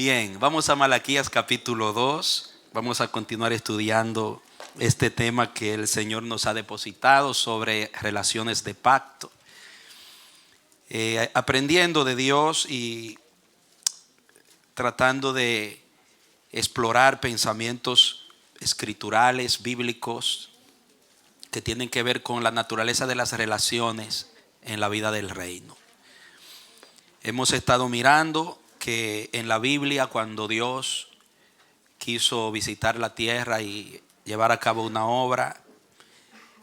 Bien, vamos a Malaquías capítulo 2. Vamos a continuar estudiando este tema que el Señor nos ha depositado sobre relaciones de pacto. Aprendiendo de Dios y tratando de explorar pensamientos escriturales, bíblicos, que tienen que ver con la naturaleza de las relaciones en la vida del reino. Hemos estado mirando que en la Biblia, cuando Dios quiso visitar la tierra y llevar a cabo una obra,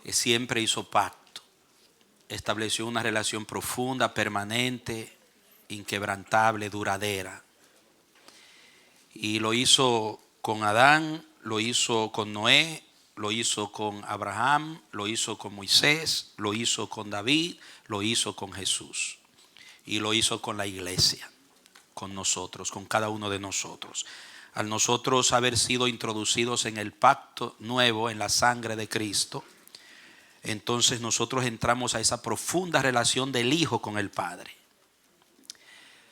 siempre hizo pacto. Estableció una relación profunda, permanente, inquebrantable, duradera. Y lo hizo con Adán, lo hizo con Noé, lo hizo con Abraham, lo hizo con Moisés, lo hizo con David, lo hizo con Jesús. Y lo hizo con la iglesia, con nosotros, con cada uno de nosotros. Al nosotros haber sido introducidos en el pacto nuevo, en la sangre de Cristo, entonces nosotros entramos a esa profunda relación del Hijo con el Padre.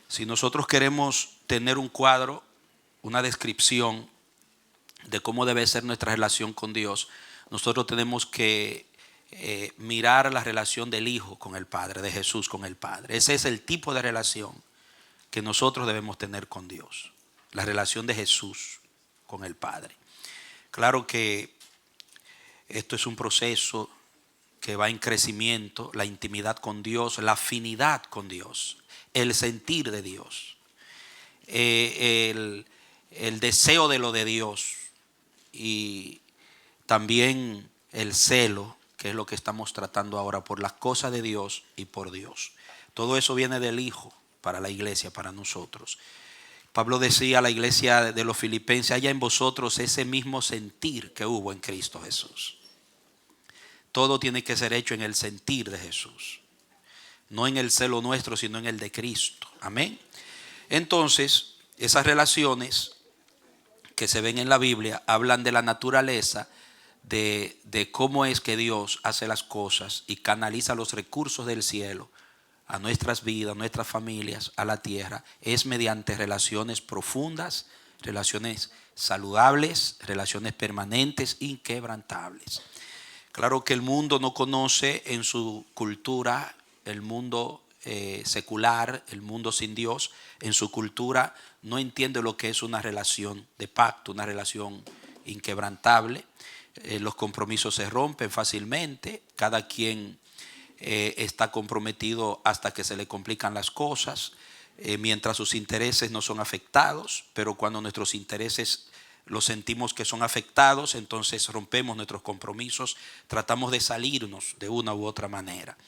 Si nosotros queremos tener un cuadro, una descripción de cómo debe ser nuestra relación con Dios, nosotros tenemos que mirar la relación del Hijo con el Padre, de Jesús con el Padre. Ese es el tipo de relación que nosotros debemos tener con Dios, la relación de Jesús con el Padre. Claro que esto es un proceso que va en crecimiento, la intimidad con Dios, la afinidad con Dios, el sentir de Dios, el deseo de lo de Dios y también el celo, que es lo que estamos tratando ahora, por las cosas de Dios y por Dios. Todo eso viene del Hijo para la iglesia, para nosotros. Pablo decía a la iglesia de los filipenses: haya en vosotros ese mismo sentir que hubo en Cristo Jesús. Todo tiene que ser hecho en el sentir de Jesús, no en el celo nuestro, sino en el de Cristo. Amén. Entonces, esas relaciones que se ven en la Biblia hablan de la naturaleza de cómo es que Dios hace las cosas y canaliza los recursos del cielo a nuestras vidas, a nuestras familias, a la tierra. Es mediante relaciones profundas, relaciones saludables, relaciones permanentes, inquebrantables. Claro que el mundo no conoce en su cultura, el mundo secular, el mundo sin Dios, en su cultura no entiende lo que es una relación de pacto, una relación inquebrantable. Los compromisos se rompen fácilmente, cada quien está comprometido hasta que se le complican las cosas, mientras sus intereses no son afectados, pero cuando nuestros intereses los sentimos que son afectados, entonces rompemos nuestros compromisos, tratamos de salirnos de una u otra manera.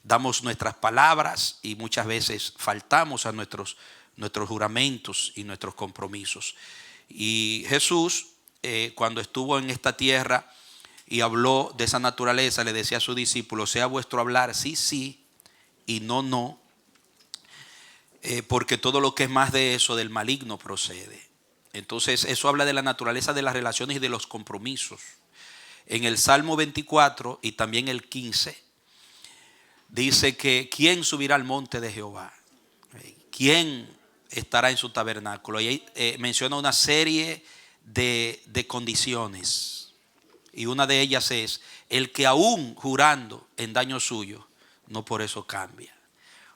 Damos nuestras palabras y muchas veces faltamos a nuestros juramentos y nuestros compromisos. Y Jesús, cuando estuvo en esta tierra y habló de esa naturaleza, le decía a sus discípulos: sea vuestro hablar sí, sí y no, no, porque todo lo que es más de eso del maligno procede. Entonces eso habla de la naturaleza de las relaciones y de los compromisos. En el Salmo 24 y también el 15 dice que ¿quién subirá al monte de Jehová? ¿Quién estará en su tabernáculo? Y ahí menciona una serie de condiciones. Y una de ellas es: el que aún jurando en daño suyo, no por eso cambia.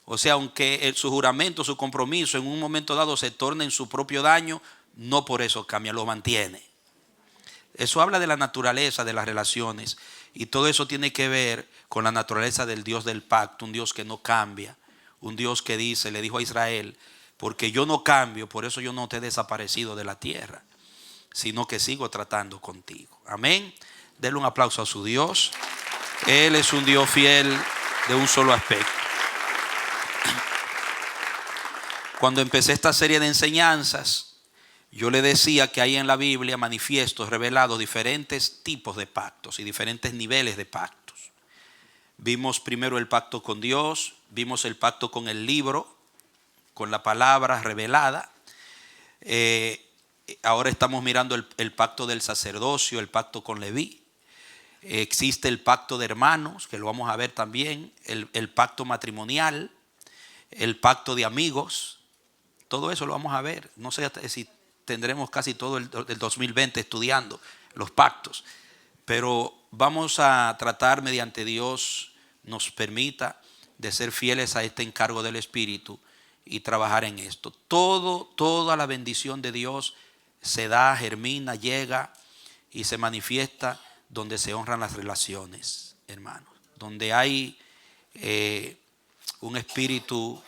O sea, aunque su juramento, su compromiso en un momento dado se torne en su propio daño, no por eso cambia, lo mantiene. Eso habla de la naturaleza de las relaciones. Y todo eso tiene que ver con la naturaleza del Dios del pacto, un Dios que no cambia, un Dios que dice, le dijo a Israel: porque yo no cambio, por eso yo no te he desaparecido de la tierra, sino que sigo tratando contigo. Amén. Denle un aplauso a su Dios. Él es un Dios fiel de un solo aspecto. Cuando empecé esta serie de enseñanzas, yo le decía que hay en la Biblia manifiestos, revelados, diferentes tipos de pactos y diferentes niveles de pactos. Vimos primero el pacto con Dios, vimos el pacto con el libro, con la palabra revelada. Ahora estamos mirando el pacto del sacerdocio, el pacto con Leví. Existe el pacto de hermanos, que lo vamos a ver también, el pacto matrimonial, el pacto de amigos, Todo eso lo vamos a ver. No sé si tendremos casi todo el 2020 estudiando los pactos. Pero vamos a tratar, mediante Dios nos permita, de ser fieles a este encargo del Espíritu y trabajar en esto. Toda la bendición de Dios se da, germina, llega y se manifiesta donde se honran las relaciones, hermanos. Donde hay un espíritu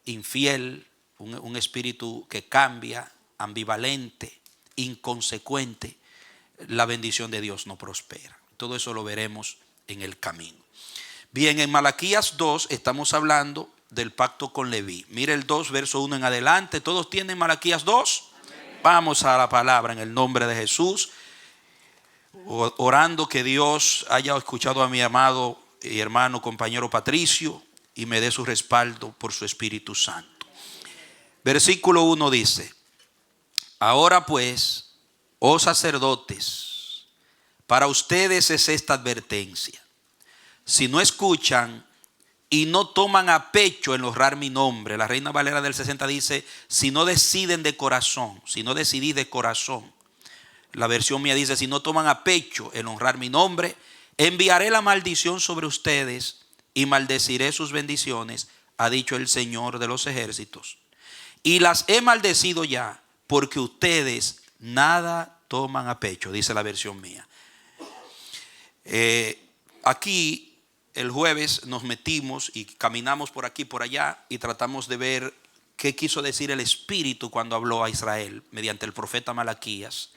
infiel, un espíritu que cambia, ambivalente, inconsecuente, la bendición de Dios no prospera. Todo eso lo veremos en el camino. Bien, en Malaquías 2 estamos hablando del pacto con Leví. Mire el 2, verso 1 en adelante. ¿Todos tienen Malaquías 2? Amén. Vamos a la palabra en el nombre de Jesús. Orando que Dios haya escuchado a mi amado y hermano compañero Patricio y me dé su respaldo por su Espíritu Santo. Versículo 1 dice: ahora pues, oh sacerdotes, para ustedes es esta advertencia. Si no escuchan y no toman a pecho el honrar mi nombre. La Reina Valera del 60 dice: si no deciden de corazón, si no decidís de corazón. La versión mía dice: si no toman a pecho el honrar mi nombre, enviaré la maldición sobre ustedes y maldeciré sus bendiciones, ha dicho el Señor de los ejércitos. Y las he maldecido ya, porque ustedes nada toman a pecho, dice la versión mía. Aquí el jueves nos metimos y caminamos por aquí y por allá y tratamos de ver qué quiso decir el Espíritu cuando habló a Israel mediante el profeta Malaquías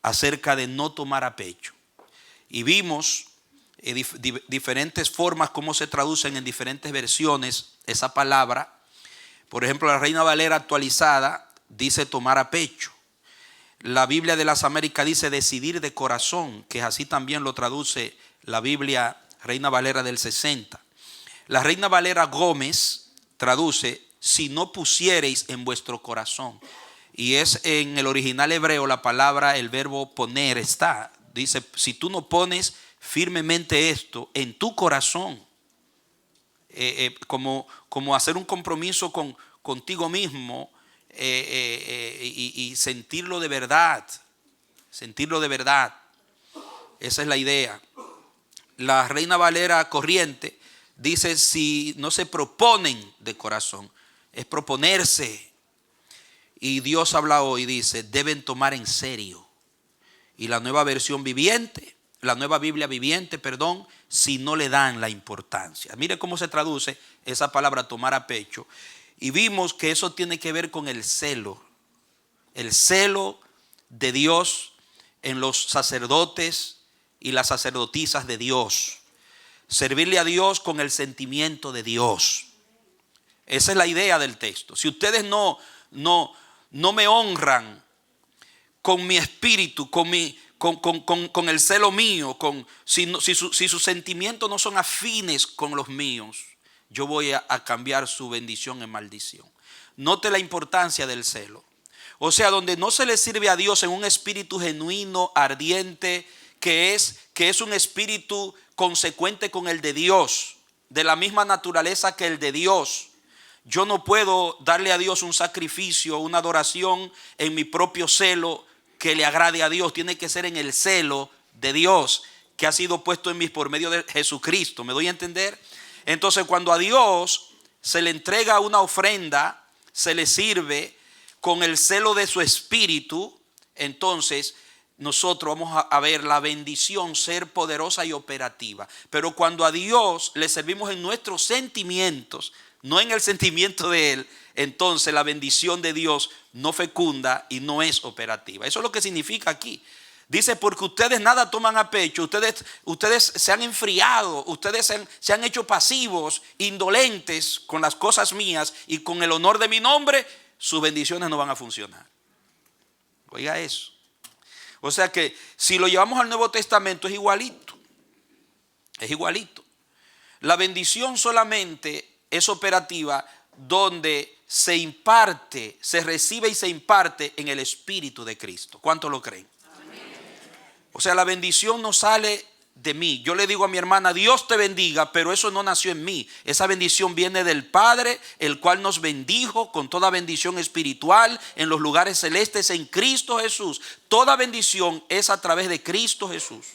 acerca de no tomar a pecho. Y vimos diferentes formas cómo se traducen en diferentes versiones esa palabra. Por ejemplo, la Reina Valera actualizada dice tomar a pecho. La Biblia de las Américas dice decidir de corazón, que así también lo traduce la Biblia Reina Valera del 60. La Reina Valera Gómez traduce: si no pusiereis en vuestro corazón. Y es en el original hebreo la palabra, el verbo poner está. Dice: si tú no pones firmemente esto en tu corazón, como hacer un compromiso contigo mismo, y sentirlo de verdad. Sentirlo de verdad. Esa es la idea. La Reina Valera corriente dice: si no se proponen de corazón, es proponerse. Y Dios habla hoy, dice: deben tomar en serio. Y la nueva versión viviente, la nueva Biblia viviente, si no le dan la importancia. Mire cómo se traduce esa palabra tomar a pecho. Y vimos que eso tiene que ver con el celo de Dios en los sacerdotes y las sacerdotisas de Dios. Servirle a Dios con el sentimiento de Dios. Esa es la idea del texto. Si ustedes no me honran con mi espíritu, con el celo mío, si sus sentimientos no son afines con los míos, yo voy a cambiar su bendición en maldición. Note la importancia del celo. O sea, donde no se le sirve a Dios en un espíritu genuino, ardiente, que es un espíritu consecuente con el de Dios, de la misma naturaleza que el de Dios. Yo no puedo darle a Dios un sacrificio, una adoración en mi propio celo que le agrade a Dios. Tiene que ser en el celo de Dios que ha sido puesto en mí por medio de Jesucristo. ¿Me doy a entender? Entonces, cuando a Dios se le entrega una ofrenda, se le sirve con el celo de su espíritu, entonces nosotros vamos a ver la bendición ser poderosa y operativa. Pero cuando a Dios le servimos en nuestros sentimientos, no en el sentimiento de Él, entonces la bendición de Dios no fecunda y no es operativa. Eso es lo que significa aquí. Dice: porque ustedes nada toman a pecho, ustedes se han enfriado, ustedes se han hecho pasivos, indolentes con las cosas mías y con el honor de mi nombre, sus bendiciones no van a funcionar. Oiga eso. O sea que si lo llevamos al Nuevo Testamento es igualito. Es igualito. La bendición solamente es operativa donde se imparte, se recibe y se imparte en el Espíritu de Cristo. ¿Cuántos lo creen? Amén. O sea, la bendición no sale de mí. Yo le digo a mi hermana, Dios te bendiga, pero eso no nació en mí. Esa bendición viene del Padre, el cual nos bendijo con toda bendición espiritual en los lugares celestes en Cristo Jesús. Toda bendición es a través de Cristo Jesús.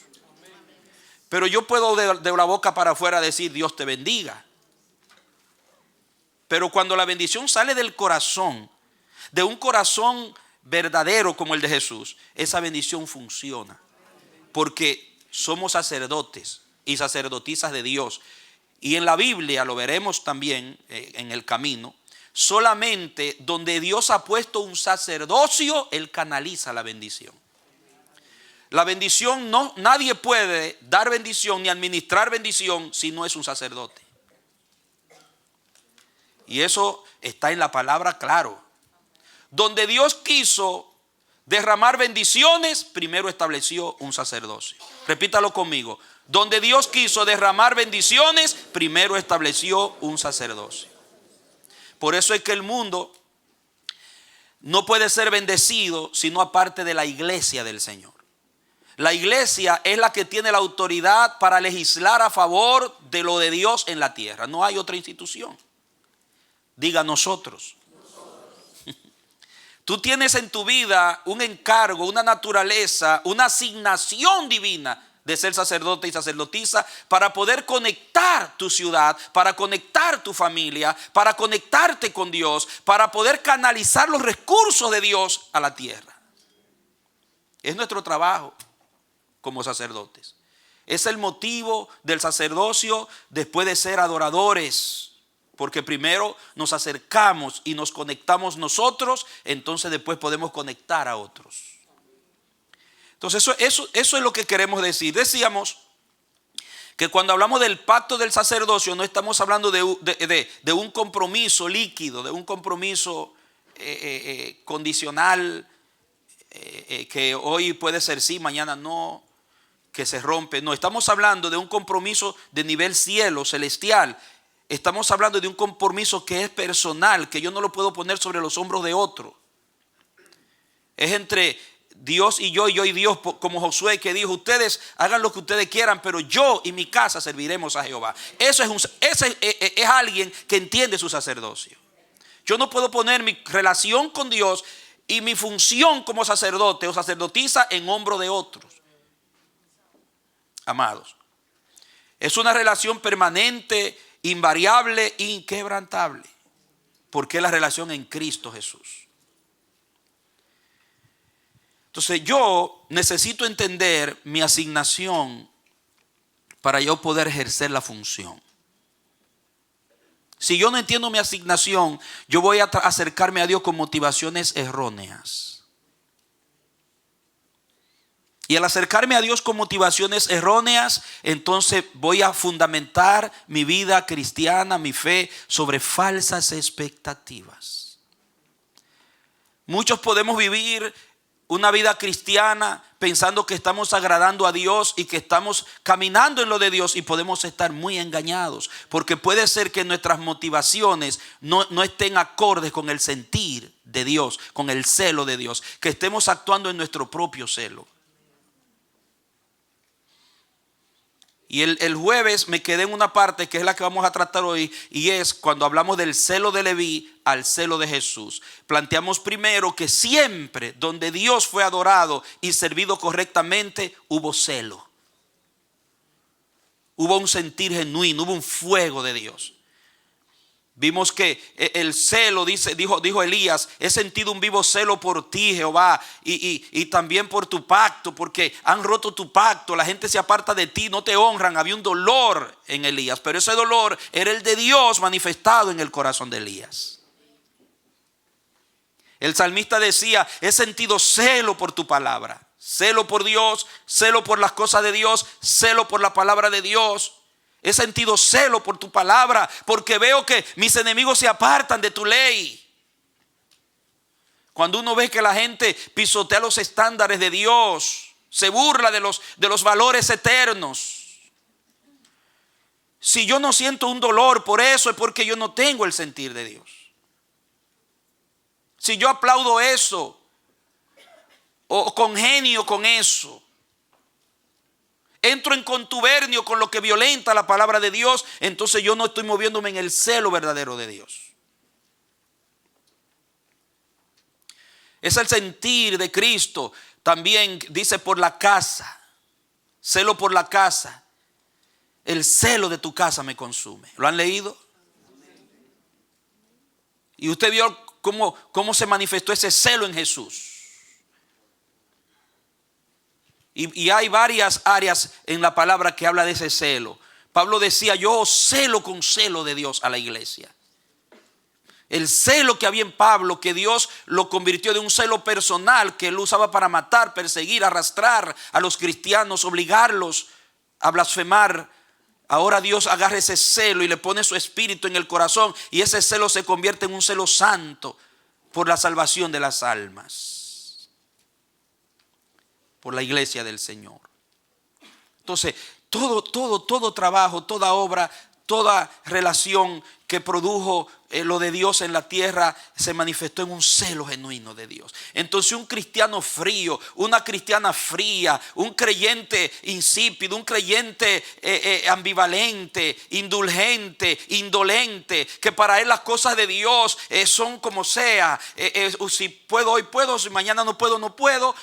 Pero yo puedo de la boca para afuera decir Dios te bendiga. Pero cuando la bendición sale del corazón, de un corazón verdadero como el de Jesús, esa bendición funciona. Porque somos sacerdotes y sacerdotisas de Dios. Y en la Biblia, lo veremos también en el camino, solamente donde Dios ha puesto un sacerdocio, Él canaliza la bendición. La bendición nadie puede dar bendición ni administrar bendición si no es un sacerdote. Y eso está en la palabra claro. Donde Dios quiso derramar bendiciones, primero estableció un sacerdocio. Repítalo conmigo. Donde Dios quiso derramar bendiciones, primero estableció un sacerdocio. Por eso es que el mundo no puede ser bendecido sino aparte de la iglesia del Señor. La iglesia es la que tiene la autoridad para legislar a favor de lo de Dios en la tierra. No hay otra institución. Diga nosotros. Tú tienes en tu vida un encargo, una naturaleza, una asignación divina de ser sacerdote y sacerdotisa para poder conectar tu ciudad, para conectar tu familia, para conectarte con Dios, para poder canalizar los recursos de Dios a la tierra. Es nuestro trabajo como sacerdotes. Es el motivo del sacerdocio después de ser adoradores. Porque primero nos acercamos y nos conectamos nosotros, entonces después podemos conectar a otros. Entonces eso es lo que queremos decir. Decíamos que cuando hablamos del pacto del sacerdocio no estamos hablando de un compromiso líquido, de un compromiso condicional, que hoy puede ser sí, mañana no, que se rompe. No, estamos hablando de un compromiso de nivel cielo, celestial. Estamos hablando de un compromiso que es personal, que yo no lo puedo poner sobre los hombros de otro. Es entre Dios y yo y Dios, como Josué que dijo, ustedes hagan lo que ustedes quieran, pero yo y mi casa serviremos a Jehová. Ese es alguien que entiende su sacerdocio. Yo no puedo poner mi relación con Dios y mi función como sacerdote o sacerdotisa en hombro de otros. Amados, es una relación permanente, invariable, inquebrantable, porque es la relación en Cristo Jesús. Entonces yo necesito entender mi asignación para yo poder ejercer la función. Si yo no entiendo mi asignación, yo voy a acercarme a Dios con motivaciones erróneas. Y al acercarme a Dios con motivaciones erróneas, entonces voy a fundamentar mi vida cristiana, mi fe, sobre falsas expectativas. Muchos podemos vivir una vida cristiana pensando que estamos agradando a Dios y que estamos caminando en lo de Dios, y podemos estar muy engañados, porque puede ser que nuestras motivaciones no estén acordes con el sentir de Dios, con el celo de Dios, que estemos actuando en nuestro propio celo. Y el jueves me quedé en una parte que es la que vamos a tratar hoy, y es cuando hablamos del celo de Leví al celo de Jesús. Planteamos primero que siempre donde Dios fue adorado y servido correctamente hubo celo. Hubo un sentir genuino, hubo un fuego de Dios. Vimos que el celo, dijo Elías, he sentido un vivo celo por ti, Jehová, y también por tu pacto, porque han roto tu pacto, la gente se aparta de ti, no te honran. Había un dolor en Elías, pero ese dolor era el de Dios manifestado en el corazón de Elías. El salmista decía, he sentido celo por tu palabra, celo por Dios, celo por las cosas de Dios, celo por la palabra de Dios. He sentido celo por tu palabra, porque veo que mis enemigos se apartan de tu ley. Cuando uno ve que la gente pisotea los estándares de Dios, se burla de los valores eternos. Si yo no siento un dolor por eso, es porque yo no tengo el sentir de Dios. Si yo aplaudo eso o congenio con eso, entro en contubernio con lo que violenta la palabra de Dios, entonces yo no estoy moviéndome en el celo verdadero de Dios. Es el sentir de Cristo. También dice por la casa, celo por la casa. El celo de tu casa me consume. ¿Lo han leído? Y usted vio cómo se manifestó ese celo en Jesús. Y hay varias áreas en la palabra que habla de ese celo. Pablo decía, yo celo con celo de Dios a la iglesia. El celo que había en Pablo, que Dios lo convirtió de un celo personal que él usaba para matar, perseguir, arrastrar a los cristianos, obligarlos a blasfemar. Ahora Dios agarra ese celo y le pone su espíritu en el corazón, y ese celo se convierte en un celo santo por la salvación de las almas, por la iglesia del Señor. Entonces, todo trabajo, toda obra, toda relación que produjo lo de Dios en la tierra se manifestó en un celo genuino de Dios. Entonces un cristiano frío, una cristiana fría, un creyente insípido, un creyente ambivalente, indulgente, indolente, que para él las cosas de Dios son como sea, si puedo hoy puedo, si mañana no puedo no puedo.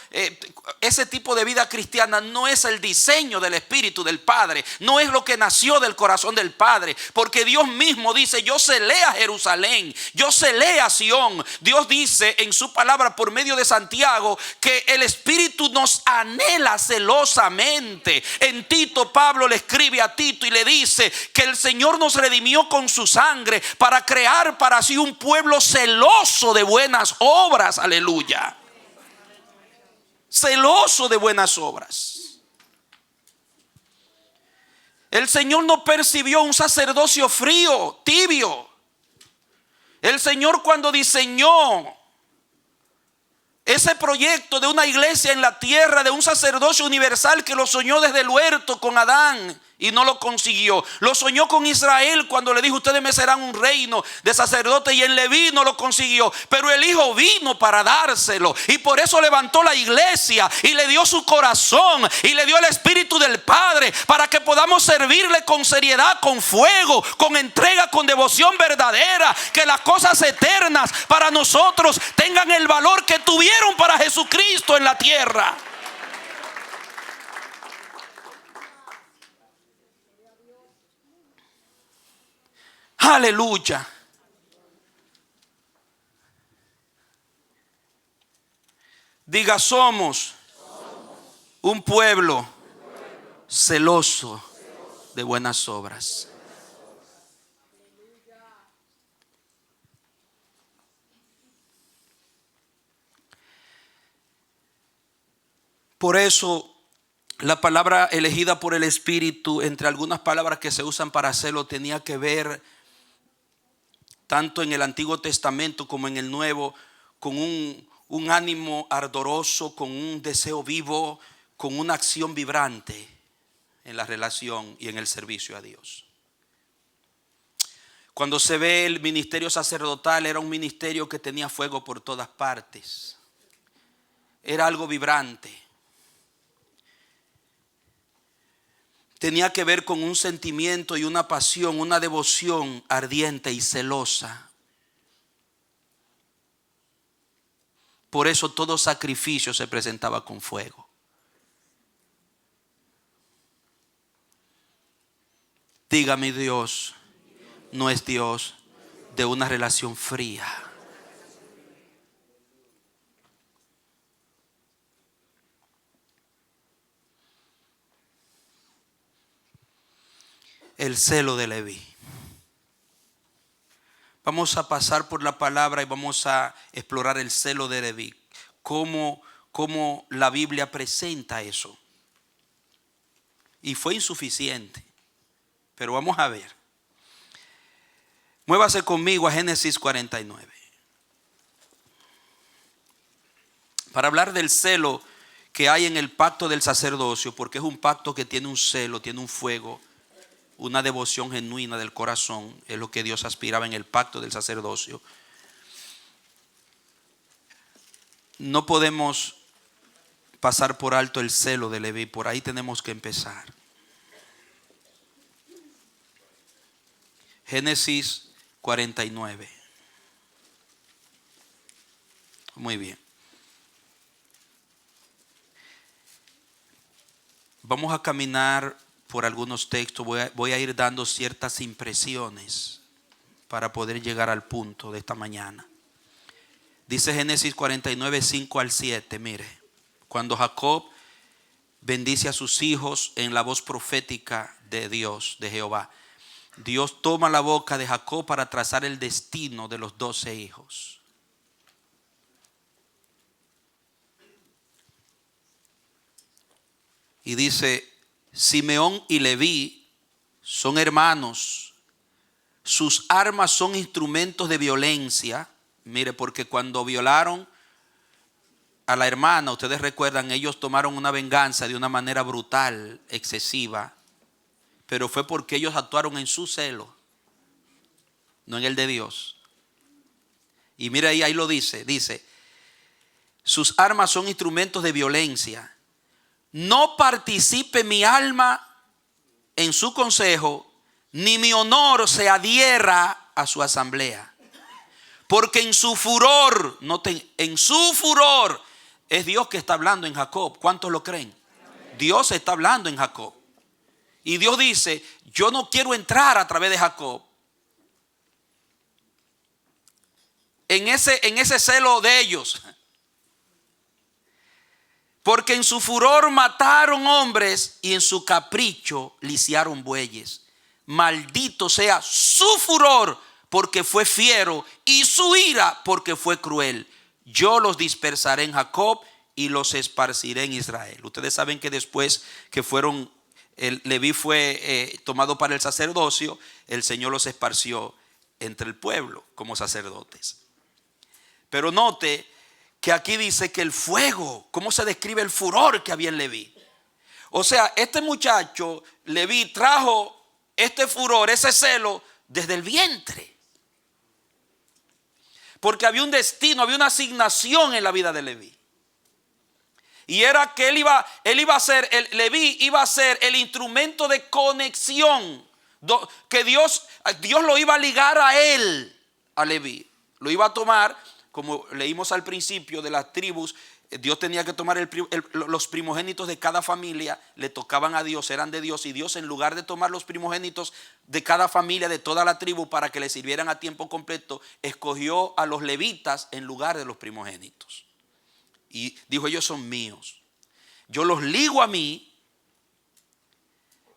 Ese tipo de vida cristiana no es el diseño del Espíritu del Padre, no es lo que nació del corazón del Padre, porque Dios mismo dice, yo celé a Jerusalén, yo celé a Sión. Dios dice en su palabra por medio de Santiago que el Espíritu nos anhela celosamente. En Tito, Pablo le escribe a Tito y le dice que el Señor nos redimió con su sangre para crear para sí un pueblo celoso de buenas obras. Aleluya. Celoso de buenas obras. El Señor no percibió un sacerdocio frío, tibio. El Señor, cuando diseñó ese proyecto de una iglesia en la tierra, de un sacerdocio universal, que lo soñó desde el huerto con Adán y no lo consiguió. Lo soñó con Israel cuando le dijo, ustedes me serán un reino de sacerdotes, y en Leví no lo consiguió. Pero el Hijo vino para dárselo, y por eso levantó la iglesia y le dio su corazón y le dio el Espíritu del Padre, para que podamos servirle con seriedad, con fuego, con entrega, con devoción verdadera, que las cosas eternas para nosotros tengan el valor que tuvieron para Jesucristo en la tierra. Aleluya. Diga, somos un pueblo celoso de buenas obras. Por eso la palabra elegida por el Espíritu, entre algunas palabras que se usan para celo, tenía que ver tanto en el Antiguo Testamento como en el Nuevo, con un ánimo ardoroso, con un deseo vivo, con una acción vibrante en la relación y en el servicio a Dios. Cuando se ve el ministerio sacerdotal, era un ministerio que tenía fuego por todas partes. Era algo vibrante. Tenía que ver con un sentimiento y una pasión, una devoción ardiente y celosa. Por eso todo sacrificio se presentaba con fuego. Dígame, Dios no es Dios de una relación fría. El celo de Leví. Vamos a pasar por la palabra y vamos a explorar el celo de Leví. Cómo la Biblia presenta eso. Y fue insuficiente, pero vamos a ver. Muévase conmigo a Génesis 49. Para hablar del celo que hay en el pacto del sacerdocio, porque es un pacto que tiene un celo, tiene un fuego, una devoción genuina del corazón. Es lo que Dios aspiraba en el pacto del sacerdocio. No podemos pasar por alto el celo de Leví. Por ahí tenemos que empezar. Génesis 49. Muy bien. Vamos a caminar por algunos textos. Voy a ir dando ciertas impresiones para poder llegar al punto de esta mañana. Dice Génesis 49, 5 al 7. Mire, cuando Jacob bendice a sus hijos en la voz profética de Dios, de Jehová, Dios toma la boca de Jacob para trazar el destino de los 12 hijos. Y dice, Simeón y Leví son hermanos, sus armas son instrumentos de violencia. Mire, porque cuando violaron a la hermana, ustedes recuerdan, ellos tomaron una venganza de una manera brutal, excesiva, pero fue porque ellos actuaron en su celo, no en el de Dios. Y mira ahí lo dice, sus armas son instrumentos de violencia. No participe mi alma en su consejo, ni mi honor se adhiera a su asamblea. Porque en su furor, noten, en su furor, es Dios que está hablando en Jacob. ¿Cuántos lo creen? Dios está hablando en Jacob. Y Dios dice, yo no quiero entrar a través de Jacob en ese celo de ellos. Porque en su furor mataron hombres y en su capricho lisiaron bueyes. Maldito sea su furor porque fue fiero y su ira porque fue cruel. Yo los dispersaré en Jacob y los esparciré en Israel. Ustedes saben que después que Leví fue tomado para el sacerdocio, el Señor los esparció entre el pueblo como sacerdotes. Pero note que aquí dice que el fuego, ¿cómo se describe el furor que había en Leví? O sea, este muchacho, Leví, trajo este furor, ese celo, desde el vientre. Porque había un destino, había una asignación en la vida de Leví. Y era que Leví iba a ser el instrumento de conexión. Que Dios lo iba a ligar a él, a Leví. Lo iba a tomar, como leímos al principio de las tribus, Dios tenía que tomar los primogénitos de cada familia, le tocaban a Dios, eran de Dios. Y Dios, en lugar de tomar los primogénitos de cada familia, de toda la tribu, para que le sirvieran a tiempo completo, escogió a los levitas en lugar de los primogénitos. Y dijo, ellos son míos. Yo los ligo a mí.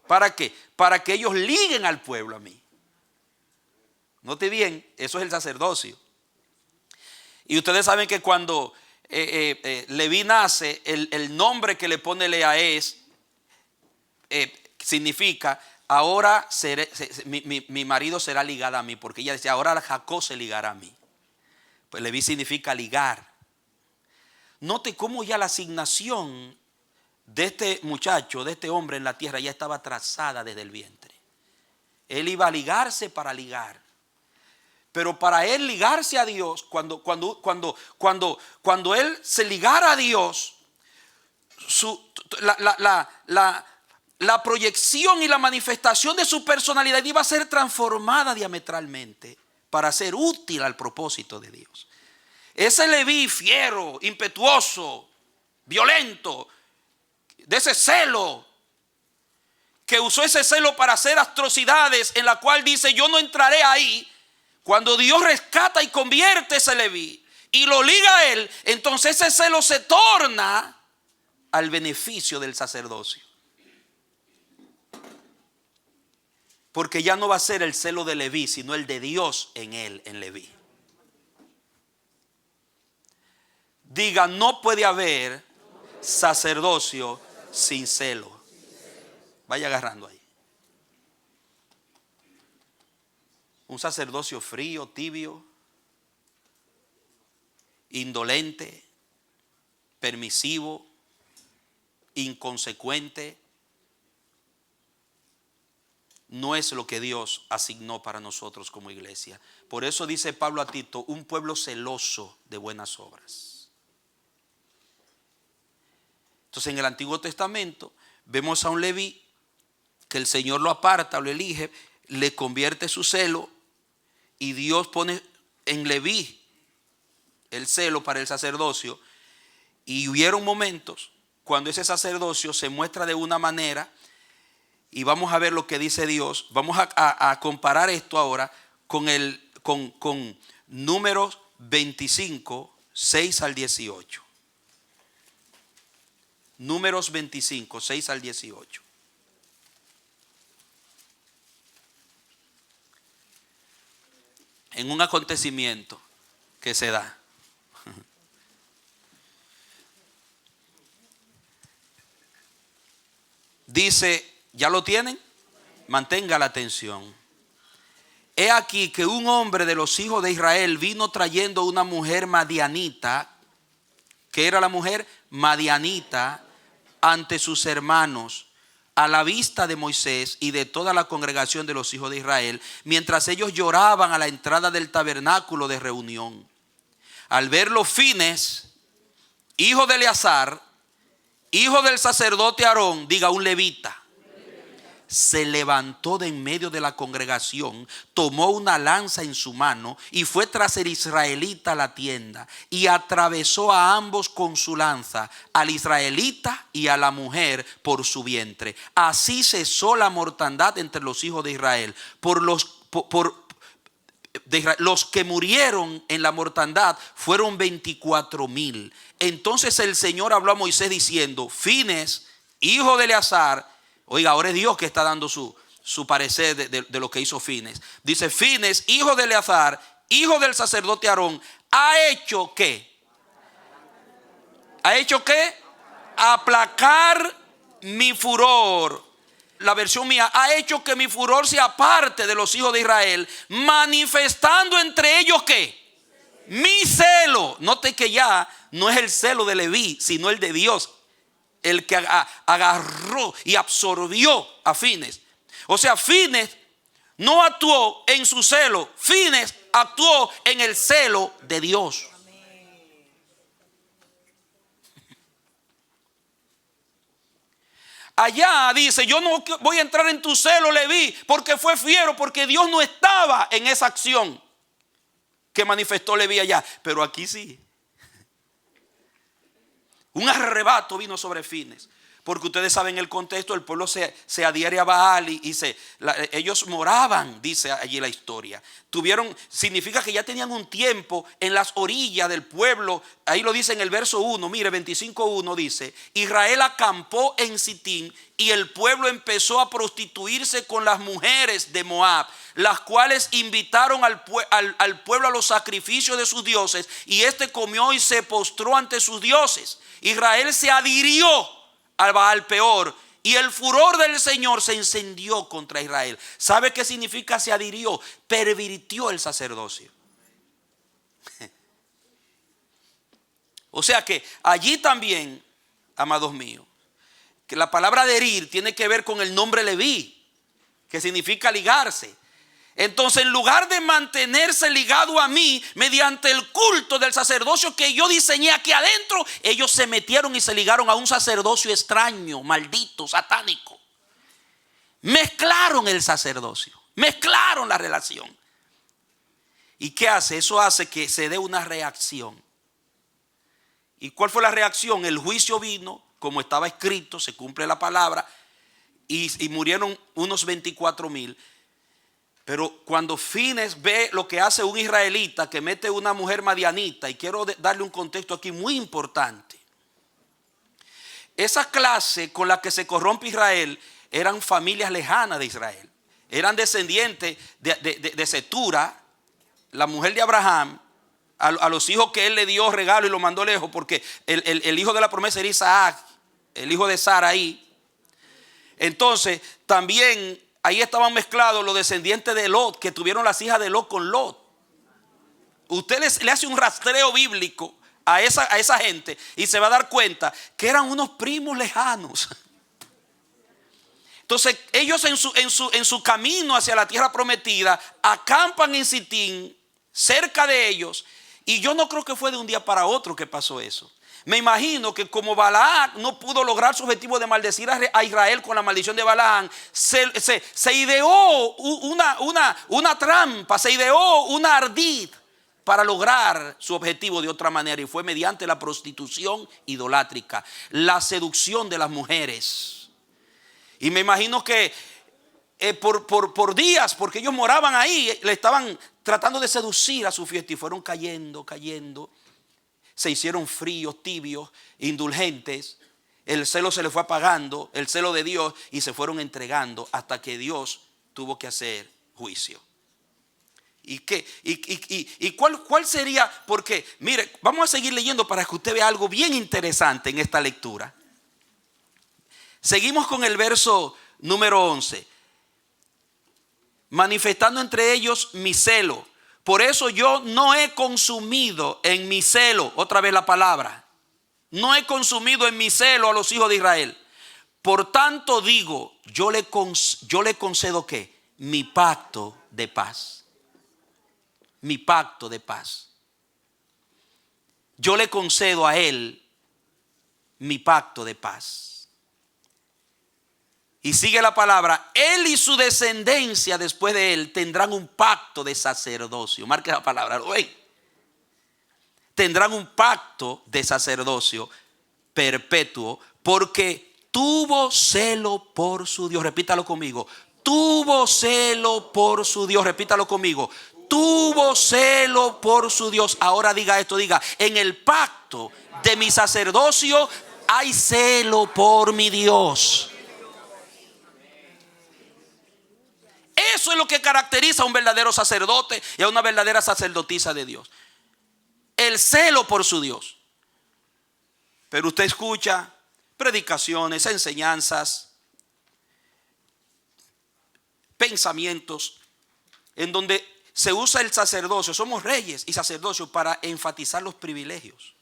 ¿Para qué? Para que ellos liguen al pueblo a mí. Note bien, eso es el sacerdocio. Y ustedes saben que cuando Leví nace, el nombre que le pone Lea significa, ahora mi marido será ligado a mí. Porque ella decía, ahora Jacob se ligará a mí. Pues Leví significa ligar. Note cómo ya la asignación de este muchacho, de este hombre en la tierra, ya estaba trazada desde el vientre. Él iba a ligarse para ligar. Pero para él ligarse a Dios, cuando él se ligara a Dios, la proyección y la manifestación de su personalidad iba a ser transformada diametralmente para ser útil al propósito de Dios. Ese Leví fiero, impetuoso, violento, de ese celo, que usó ese celo para hacer atrocidades, en la cual dice, yo no entraré ahí. Cuando Dios rescata y convierte ese Leví y lo liga a él, entonces ese celo se torna al beneficio del sacerdocio. Porque ya no va a ser el celo de Leví, sino el de Dios en él, en Leví. Diga, no puede haber sacerdocio sin celo. Vaya agarrando ahí. Un sacerdocio frío, tibio, indolente, permisivo, inconsecuente, no es lo que Dios asignó para nosotros como iglesia. Por eso dice Pablo a Tito, un pueblo celoso de buenas obras. Entonces en el Antiguo Testamento vemos a un Leví que el Señor lo aparta, lo elige. le convierte su celo y Dios pone en Leví el celo para el sacerdocio. Y hubieron momentos cuando ese sacerdocio se muestra de una manera, y vamos a ver lo que dice Dios. Vamos a comparar esto ahora con Números 25, 6 al 18. Números 25, 6 al 18. En un acontecimiento que se da. Dice, ¿ya lo tienen? Mantenga la atención. He aquí que un hombre de los hijos de Israel vino trayendo una mujer madianita. ¿Qué era la mujer? Madianita, ante sus hermanos, a la vista de Moisés y de toda la congregación de los hijos de Israel, mientras ellos lloraban a la entrada del tabernáculo de reunión. Al verlo, Fines, hijo de Eleazar, hijo del sacerdote Aarón, diga un levita, se levantó de en medio de la congregación, tomó una lanza en su mano y fue tras el israelita a la tienda y atravesó a ambos con su lanza, al israelita y a la mujer por su vientre. Así cesó la mortandad entre los hijos de Israel. Los que murieron en la mortandad fueron 24,000. Entonces el Señor habló a Moisés diciendo, Fines, hijo de Eleazar. Oiga, ahora es Dios que está dando su parecer de lo que hizo Fines. Dice, Fines, hijo de Eleazar, hijo del sacerdote Aarón, ¿ha hecho qué? ¿Ha hecho qué? Aplacar mi furor. La versión mía, ha hecho que mi furor se aparte de los hijos de Israel, manifestando entre ellos ¿qué? Mi celo. Note que ya no es el celo de Leví, sino el de Dios, el que agarró y absorbió a Fines. O sea, Fines no actuó en su celo, Fines actuó en el celo de Dios. Allá dice, yo no voy a entrar en tu celo, Leví, porque fue fiero, porque Dios no estaba en esa acción que manifestó Leví allá. Pero aquí sí. Un arrebato vino sobre Fines. Porque ustedes saben el contexto, el pueblo se adhiere a Baal y ellos moraban, dice allí la historia. Significa que ya tenían un tiempo en las orillas del pueblo. Ahí lo dice en el verso 1, mire, 25:1 dice, Israel acampó en Sitín y el pueblo empezó a prostituirse con las mujeres de Moab, las cuales invitaron al pueblo a los sacrificios de sus dioses, y este comió y se postró ante sus dioses. Israel se adhirió al Baal peor y el furor del Señor se encendió contra Israel. ¿Sabe qué significa se adhirió? Pervirtió el sacerdocio. O sea que allí también, amados míos, que la palabra adherir tiene que ver con el nombre Leví, que significa ligarse. Entonces, en lugar de mantenerse ligado a mí mediante el culto del sacerdocio que yo diseñé aquí adentro, ellos se metieron y se ligaron a un sacerdocio extraño, maldito, satánico. Mezclaron el sacerdocio, mezclaron la relación. ¿Y qué hace? Eso hace que se dé una reacción. ¿Y cuál fue la reacción? El juicio vino, como estaba escrito, se cumple la palabra, y murieron unos 24,000. Pero cuando Fines ve lo que hace un israelita que mete una mujer madianita, y quiero darle un contexto aquí muy importante. Esa clase con la que se corrompe Israel eran familias lejanas de Israel. Eran descendientes de Setura, la mujer de Abraham, a los hijos que él le dio regalo y lo mandó lejos, porque el hijo de la promesa era Isaac, el hijo de Saraí. Entonces también ahí estaban mezclados los descendientes de Lot, que tuvieron las hijas de Lot con Lot. Usted le hace un rastreo bíblico a esa gente y se va a dar cuenta que eran unos primos lejanos. Entonces ellos en su camino hacia la tierra prometida acampan en Sitín, cerca de ellos. Y yo no creo que fue de un día para otro que pasó eso. Me imagino que como Balac no pudo lograr su objetivo de maldecir a Israel con la maldición de Balaam, se ideó una trampa, se ideó una ardid para lograr su objetivo de otra manera, y fue mediante la prostitución idolátrica, la seducción de las mujeres. Y me imagino que por días, porque ellos moraban ahí, le estaban tratando de seducir a su fiesta, y fueron cayendo. Se hicieron fríos, tibios, indulgentes. El celo se les fue apagando, el celo de Dios, y se fueron entregando hasta que Dios tuvo que hacer juicio. ¿Y cuál sería? Porque, mire, vamos a seguir leyendo para que usted vea algo bien interesante en esta lectura. Seguimos con el verso número 11. Manifestando entre ellos mi celo. Por eso yo no he consumido en mi celo, otra vez la palabra, no he consumido en mi celo a los hijos de Israel. Por tanto digo, yo le concedo ¿qué? Mi pacto de paz. Mi pacto de paz. Yo le concedo a él mi pacto de paz. Y sigue la palabra, él y su descendencia después de él tendrán un pacto de sacerdocio. Marque la palabra, ¿lo ven? Tendrán un pacto de sacerdocio perpetuo, porque tuvo celo por su Dios. Repítalo conmigo. Tuvo celo por su Dios. Repítalo conmigo. Tuvo celo por su Dios. Ahora diga esto, diga, en el pacto de mi sacerdocio hay celo por mi Dios. Eso es lo que caracteriza a un verdadero sacerdote y a una verdadera sacerdotisa de Dios. El celo por su Dios. Pero usted escucha predicaciones, enseñanzas, pensamientos en donde se usa el sacerdocio, somos reyes y sacerdocios, para enfatizar los privilegios.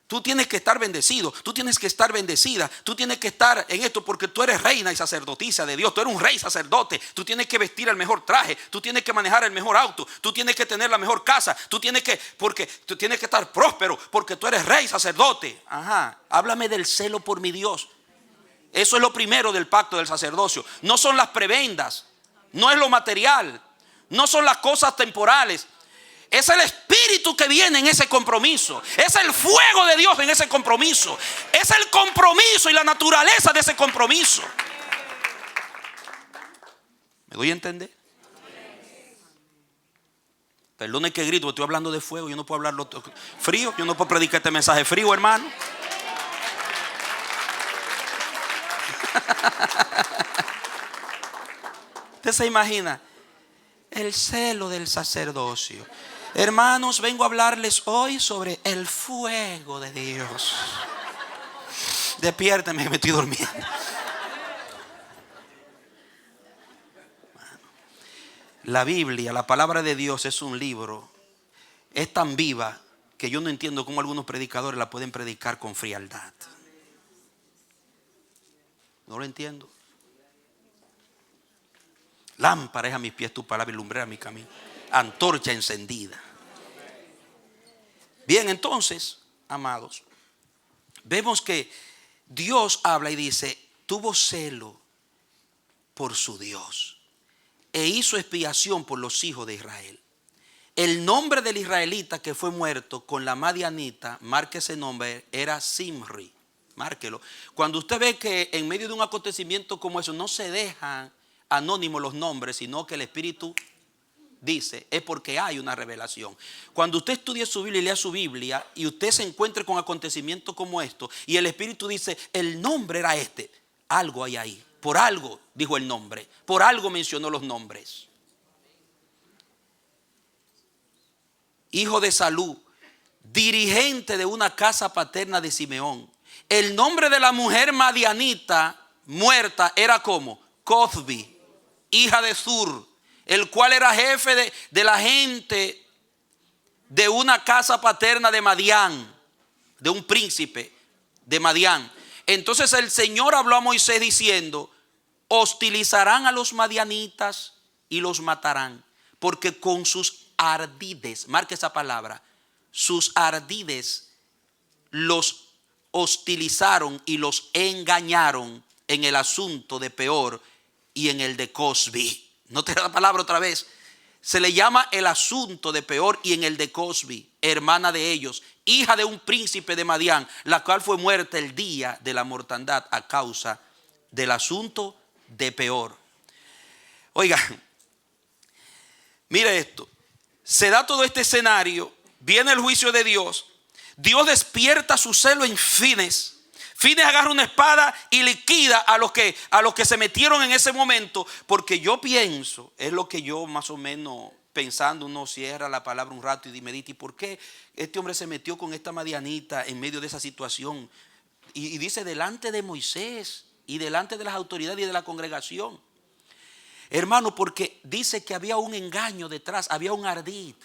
Tú tienes que estar bendecido, tú tienes que estar bendecida, tú tienes que estar en esto porque tú eres reina y sacerdotisa de Dios, tú eres un rey sacerdote, tú tienes que vestir el mejor traje, tú tienes que manejar el mejor auto, tú tienes que tener la mejor casa, porque tú tienes que estar próspero porque tú eres rey sacerdote. Ajá, háblame del celo por mi Dios. Eso es lo primero del pacto del sacerdocio. No son las prebendas, no es lo material, no son las cosas temporales. Es el espíritu que viene en ese compromiso. Es el fuego de Dios en ese compromiso. Es el compromiso y la naturaleza de ese compromiso. ¿Me doy a entender? Perdone que grito, estoy hablando de fuego. Yo no puedo hablarlo frío. Yo no puedo predicar este mensaje frío, hermano. Usted se imagina el celo del sacerdocio. Hermanos, vengo a hablarles hoy sobre el fuego de Dios. Despiérteme, que me estoy durmiendo. La Biblia, la palabra de Dios, es un libro. Es tan viva que yo no entiendo cómo algunos predicadores la pueden predicar con frialdad. No lo entiendo. Lámpara es a mis pies tu palabra y lumbrera mi camino. Antorcha encendida. Bien, entonces, amados, vemos que Dios habla y dice, tuvo celo por su Dios e hizo expiación por los hijos de Israel. El nombre del israelita que fue muerto con la madianita, marque ese nombre, era Simri. Márquelo. Cuando usted ve que en medio de un acontecimiento como eso no se dejan anónimos los nombres, sino que el Espíritu dice, es porque hay una revelación. Cuando usted estudie su Biblia y lea su Biblia y usted se encuentre con acontecimientos como esto y el Espíritu dice, el nombre era este, algo hay ahí. Por algo dijo el nombre, por algo mencionó los nombres. Hijo de Salú, dirigente de una casa paterna de Simeón. El nombre de la mujer madianita muerta era como Cozbi, hija de Zur, el cual era jefe de la gente de una casa paterna de Madián, de un príncipe de Madián. Entonces el Señor habló a Moisés diciendo, hostilizarán a los madianitas y los matarán, porque con sus ardides, marque esa palabra, sus ardides los hostilizaron y los engañaron en el asunto de Peor y en el de Cosbi. Note la palabra otra vez. Se le llama el asunto de Peor y en el de Cosbi, hermana de ellos, hija de un príncipe de Madián, la cual fue muerta el día de la mortandad a causa del asunto de Peor. Oiga, mire esto. Se da todo este escenario, viene el juicio de Dios. Dios despierta su celo en Fines. Fines agarra una espada y liquida a los que se metieron en ese momento. Porque yo pienso, es lo que yo más o menos pensando, uno cierra la palabra un rato y medita, ¿y por qué este hombre se metió con esta madianita en medio de esa situación? Y dice, delante de Moisés y delante de las autoridades y de la congregación. Hermano, porque dice que había un engaño detrás, había un ardid.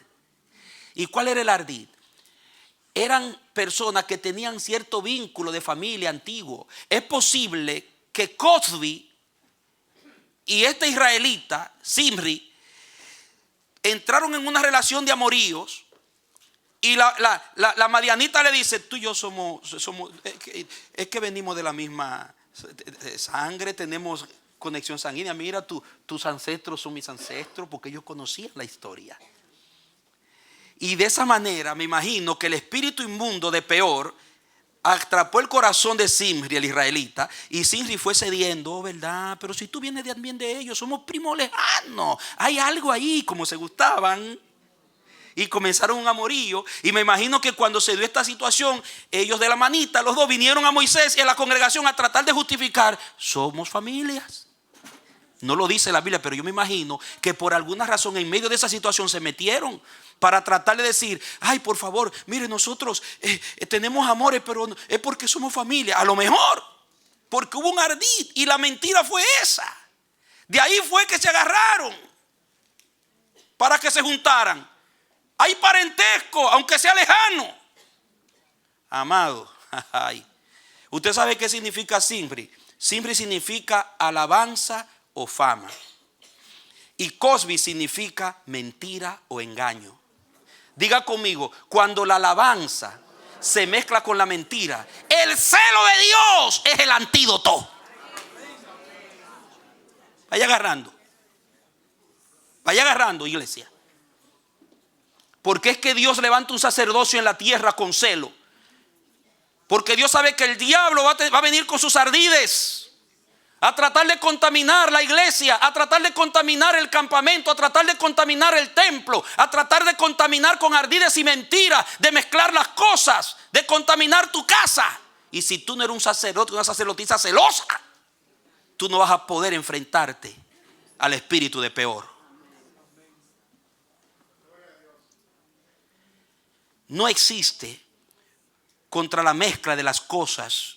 ¿Y cuál era el ardid? Eran personas que tenían cierto vínculo de familia antiguo. Es posible que Cosbi y este israelita, Zimri, entraron en una relación de amoríos. Y la madianita le dice, tú y yo somos es que venimos de la misma sangre, tenemos conexión sanguínea. Mira, tus ancestros son mis ancestros, porque ellos conocían la historia. Y de esa manera me imagino que el espíritu inmundo de Peor atrapó el corazón de Zimri, el israelita, y Zimri fue cediendo, oh, ¿verdad? Pero si tú vienes también de ellos, somos primos lejanos, hay algo ahí, como se gustaban. Y comenzaron un amorío. Y me imagino que cuando se dio esta situación, ellos de la manita, los dos vinieron a Moisés y a la congregación a tratar de justificar, somos familias. No lo dice la Biblia, pero yo me imagino que por alguna razón en medio de esa situación se metieron para tratar de decir, ay, por favor, mire, nosotros tenemos amores, pero es porque somos familia. A lo mejor porque hubo un ardid y la mentira fue esa. De ahí fue que se agarraron para que se juntaran. Hay parentesco, aunque sea lejano. Amado, ¿usted sabe qué significa Zimri? Zimri significa alabanza o fama. Y Cosbi significa mentira o engaño. Diga conmigo, cuando la alabanza se mezcla con la mentira, el celo de Dios es el antídoto. Vaya agarrando, iglesia. Porque es que Dios levanta un sacerdocio en la tierra con celo. Porque Dios sabe que el diablo va a venir con sus ardides a tratar de contaminar la iglesia, a tratar de contaminar el campamento, a tratar de contaminar el templo, a tratar de contaminar con ardides y mentiras, de mezclar las cosas, de contaminar tu casa. Y si tú no eres un sacerdote, una sacerdotisa celosa, tú no vas a poder enfrentarte al espíritu de Peor. No existe contra la mezcla de las cosas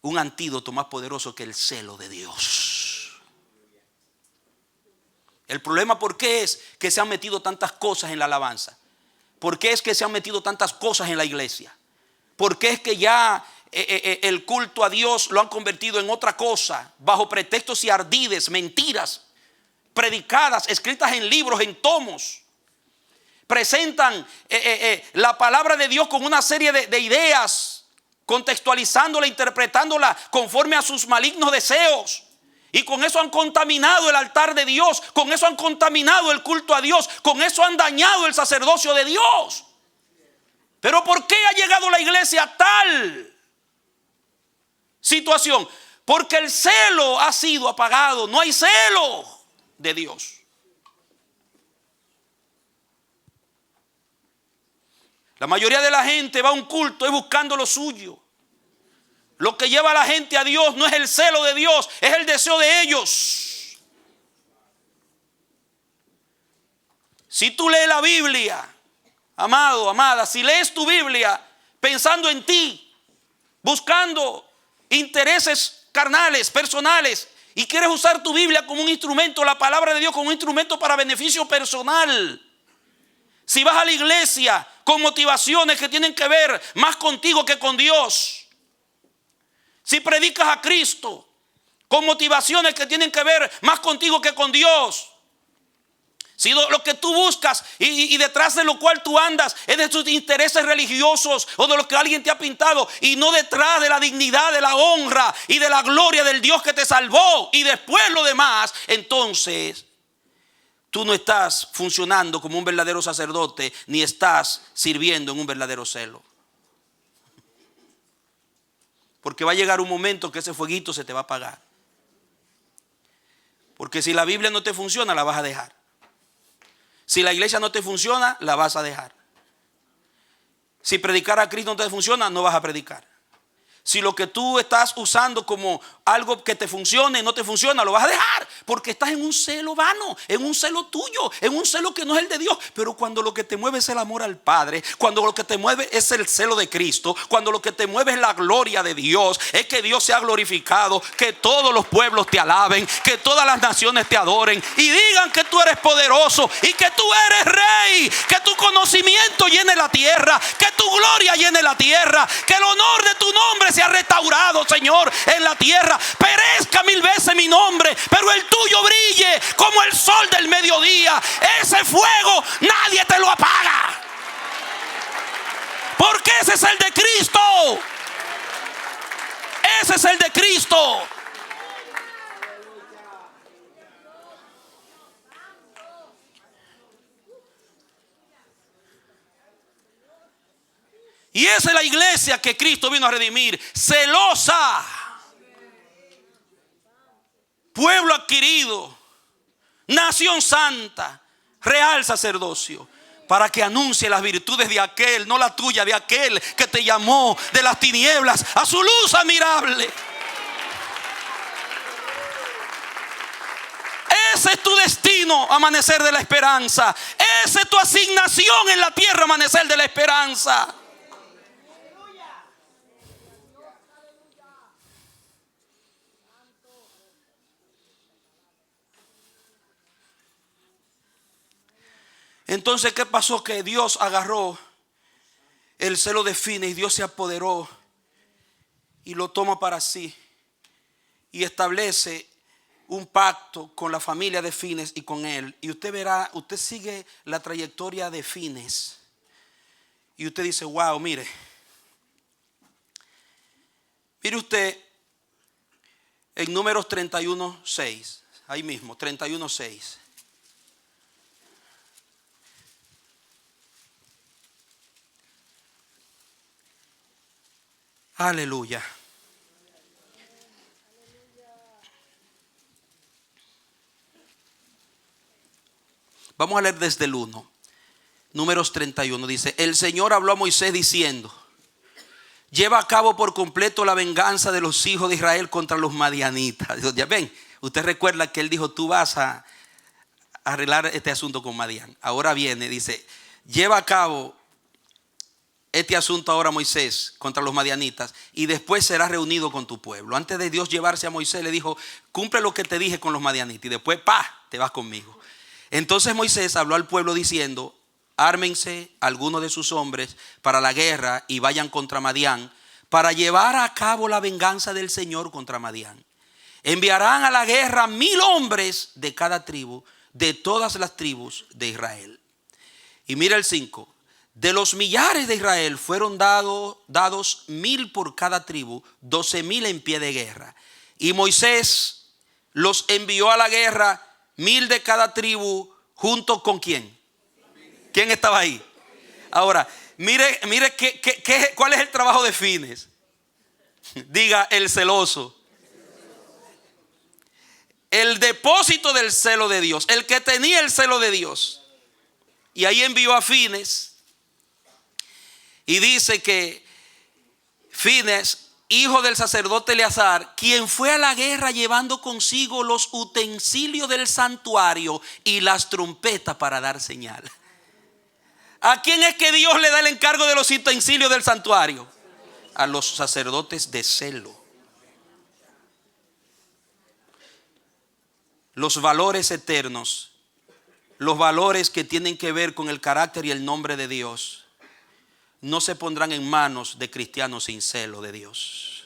un antídoto más poderoso que el celo de Dios. El problema, ¿por qué es que se han metido tantas cosas en la alabanza? ¿Por qué es que se han metido tantas cosas en la iglesia? ¿Por qué es que ya el culto a Dios lo han convertido en otra cosa, bajo pretextos y ardides, mentiras, predicadas, escritas en libros, en tomos? Presentan la palabra de Dios con una serie de ideas, contextualizándola, interpretándola conforme a sus malignos deseos. Y con eso han contaminado el altar de Dios, con eso han contaminado el culto a Dios, con eso han dañado el sacerdocio de Dios. Pero ¿por qué ha llegado la iglesia a tal situación? Porque el celo ha sido apagado, no hay celo de Dios. La mayoría de la gente va a un culto buscando lo suyo. Lo que lleva a la gente a Dios no es el celo de Dios, es el deseo de ellos. Si tú lees la Biblia, amado, amada, si lees tu Biblia pensando en ti, buscando intereses carnales, personales, y quieres usar tu Biblia como un instrumento, la palabra de Dios como un instrumento para beneficio personal, si vas a la iglesia con motivaciones que tienen que ver más contigo que con Dios, si predicas a Cristo con motivaciones que tienen que ver más contigo que con Dios, Si lo que tú buscas y detrás de lo cual tú andas es de tus intereses religiosos o de lo que alguien te ha pintado y no detrás de la dignidad, de la honra y de la gloria del Dios que te salvó y después lo demás, entonces tú no estás funcionando como un verdadero sacerdote ni estás sirviendo en un verdadero celo. Porque va a llegar un momento que ese fueguito se te va a apagar. Porque si la Biblia no te funciona, la vas a dejar. Si la iglesia no te funciona, la vas a dejar. Si predicar a Cristo no te funciona, no vas a predicar. Si lo que tú estás usando como algo que te funcione no te funciona, lo vas a dejar. Porque estás en un celo vano, en un celo tuyo, en un celo que no es el de Dios. Pero cuando lo que te mueve es el amor al Padre, cuando lo que te mueve es el celo de Cristo, cuando lo que te mueve es la gloria de Dios, es que Dios sea glorificado, que todos los pueblos te alaben, que todas las naciones te adoren y digan que tú eres poderoso y que tú eres rey, que tu conocimiento llene la tierra, que tu gloria llene la tierra, que el honor de tu nombre sea restaurado, Señor, en la tierra. Perezca 1000 veces mi nombre, pero el tuyo brille como el sol del mediodía. Ese fuego nadie te lo apaga, porque ese es el de Cristo. Ese es el de Cristo. Y esa es la iglesia que Cristo vino a redimir, celosa, pueblo adquirido, nación santa, real sacerdocio, para que anuncie las virtudes de aquel, no la tuya, de aquel que te llamó de las tinieblas a su luz admirable. Ese es tu destino, amanecer de la esperanza. Esa es tu asignación en la tierra, amanecer de la esperanza. Entonces, ¿qué pasó? Que Dios agarró el celo de Finees y Dios se apoderó y lo toma para sí y establece un pacto con la familia de Finees y con él. Y usted verá, usted sigue la trayectoria de Finees y usted dice, wow, mire usted en Números 31:6, ahí mismo, 31:6. Aleluya. Vamos a leer desde el 1. Números 31 dice: el Señor habló a Moisés diciendo: lleva a cabo por completo la venganza de los hijos de Israel contra los madianitas. Ya ven, usted recuerda que él dijo: tú vas a arreglar este asunto con Madián. Ahora viene, dice: lleva a cabo este asunto ahora, Moisés, contra los madianitas, y después serás reunido con tu pueblo. Antes de Dios llevarse a Moisés, le dijo: cumple lo que te dije con los madianitas, y después te vas conmigo. Entonces Moisés habló al pueblo diciendo: ármense algunos de sus hombres para la guerra y vayan contra Madián, para llevar a cabo la venganza del Señor contra Madián. Enviarán a la guerra 1000 hombres de cada tribu, de todas las tribus de Israel. Y mira el 5. De los millares de Israel fueron dados 1000 por cada tribu, 12,000 en pie de guerra. Y Moisés los envió a la guerra, 1000 de cada tribu, junto con ¿quién? ¿Quién estaba ahí? Ahora, mire cuál es el trabajo de Finees. Diga: el celoso. El depósito del celo de Dios, el que tenía el celo de Dios. Y ahí envió a Finees. Y dice que Finees, hijo del sacerdote Eleazar, quien fue a la guerra llevando consigo los utensilios del santuario y las trompetas para dar señal. ¿A quién es que Dios le da el encargo de los utensilios del santuario? A los sacerdotes de celo. Los valores eternos, los valores que tienen que ver con el carácter y el nombre de Dios, no se pondrán en manos de cristianos sin celo de Dios.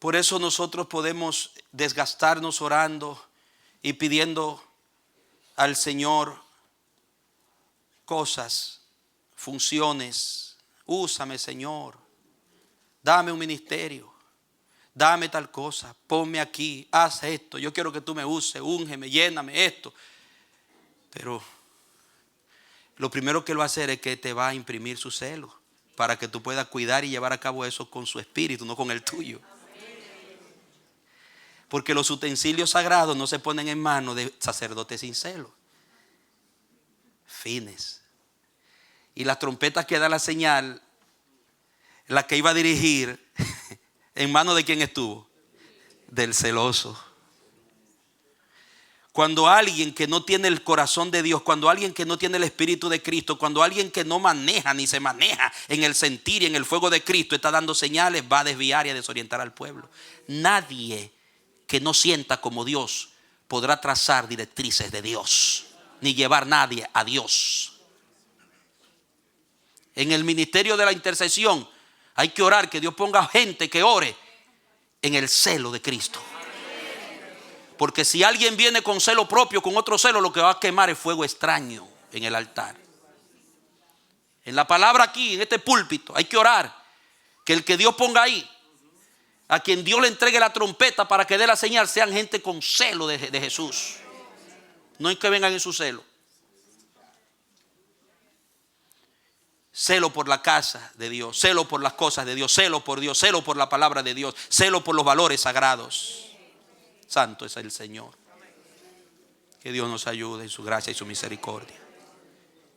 Por eso nosotros podemos desgastarnos orando y pidiendo al Señor cosas, funciones. Úsame, Señor. Dame un ministerio. Dame tal cosa. Ponme aquí. Haz esto. Yo quiero que tú me uses. Úngeme, lléname esto. Pero lo primero que Él va a hacer es que te va a imprimir su celo para que tú puedas cuidar y llevar a cabo eso con su espíritu, no con el tuyo. Porque los utensilios sagrados no se ponen en manos de sacerdotes sin celo. Fines. Y las trompetas que da la señal, la que iba a dirigir, ¿en manos de quién estuvo? Del celoso. Cuando alguien que no tiene el corazón de Dios, cuando alguien que no tiene el Espíritu de Cristo, cuando alguien que no maneja ni se maneja en el sentir y en el fuego de Cristo está dando señales, va a desviar y a desorientar al pueblo. Nadie que no sienta como Dios podrá trazar directrices de Dios, ni llevar nadie a Dios. En el ministerio de la intercesión hay que orar, que Dios ponga gente que ore en el celo de Cristo. Porque si alguien viene con celo propio, con otro celo, lo que va a quemar es fuego extraño en el altar. En la palabra aquí, en este púlpito, hay que orar que el que Dios ponga ahí, a quien Dios le entregue la trompeta para que dé la señal, sean gente con celo de Jesús. No es que vengan en su celo. Celo por la casa de Dios, celo por las cosas de Dios, celo por Dios, celo por la palabra de Dios, celo por los valores sagrados. Santo es el Señor. Que Dios nos ayude en su gracia y su misericordia.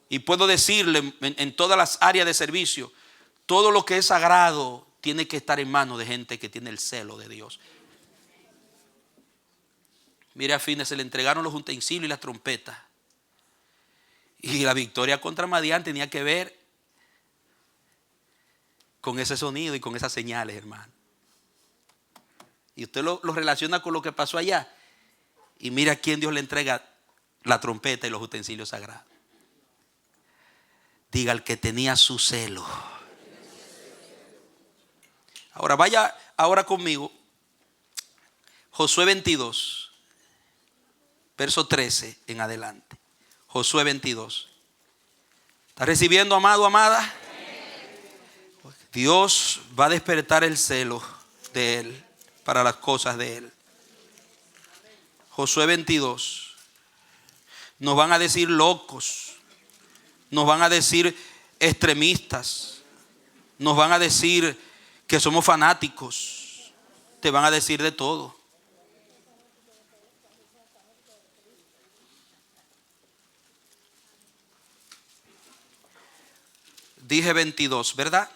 Y puedo decirle en todas las áreas de servicio, todo lo que es sagrado tiene que estar en manos de gente que tiene el celo de Dios. Mire, a Fines se le entregaron los utensilios y las trompetas. Y la victoria contra Madián tenía que ver con ese sonido y con esas señales, hermano. Y usted lo relaciona con lo que pasó allá. Y mira a quién Dios le entrega la trompeta y los utensilios sagrados. Diga, el que tenía su celo. Ahora vaya ahora conmigo. Josué 22, verso 13 en adelante. Josué 22. ¿Está recibiendo, amado, amada? Dios va a despertar el celo de Él para las cosas de Él. Josué 22. Nos van a decir locos. Nos van a decir extremistas. Nos van a decir que somos fanáticos. Te van a decir de todo. Dije 22, ¿verdad?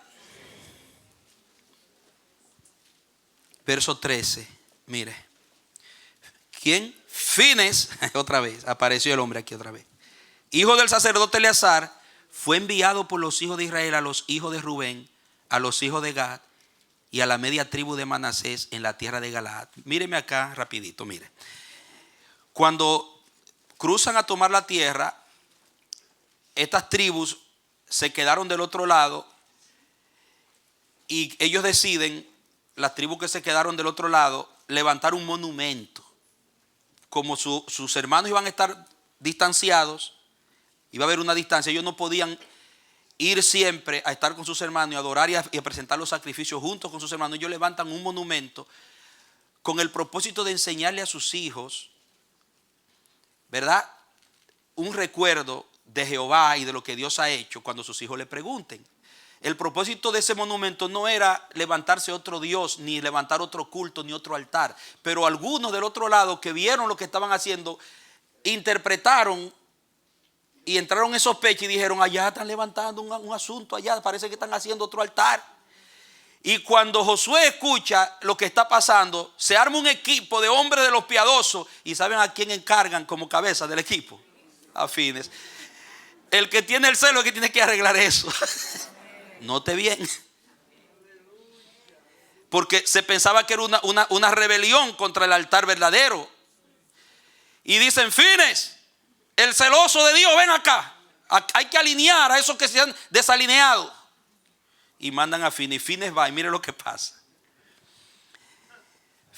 Verso 13, mire. ¿Quién? Fines, otra vez, apareció el hombre aquí otra vez. Hijo del sacerdote Eleazar, fue enviado por los hijos de Israel a los hijos de Rubén, a los hijos de Gad y a la media tribu de Manasés en la tierra de Galaad. Míreme acá rapidito, mire. Cuando cruzan a tomar la tierra, estas tribus se quedaron del otro lado y ellos deciden, las tribus que se quedaron del otro lado, levantar un monumento. Como sus hermanos iban a estar distanciados, iba a haber una distancia, ellos no podían ir siempre a estar con sus hermanos y adorar y a presentar los sacrificios juntos con sus hermanos. Ellos levantan un monumento con el propósito de enseñarle a sus hijos, ¿verdad?, un recuerdo de Jehová y de lo que Dios ha hecho cuando sus hijos le pregunten. El propósito de ese monumento no era levantarse otro Dios, ni levantar otro culto, ni otro altar. Pero algunos del otro lado que vieron lo que estaban haciendo, interpretaron y entraron en sospecha y dijeron, allá están levantando un asunto, allá parece que están haciendo otro altar. Y cuando Josué escucha lo que está pasando, se arma un equipo de hombres de los piadosos. ¿Y saben a quién encargan como cabeza del equipo? A Fines. El que tiene el celo es el que tiene que arreglar eso. Note bien. Porque se pensaba que era una rebelión contra el altar verdadero. Y dicen, Fines, el celoso de Dios, ven acá. Hay que alinear a esos que se han desalineado. Y mandan a Fines. Y Fines va y mire lo que pasa.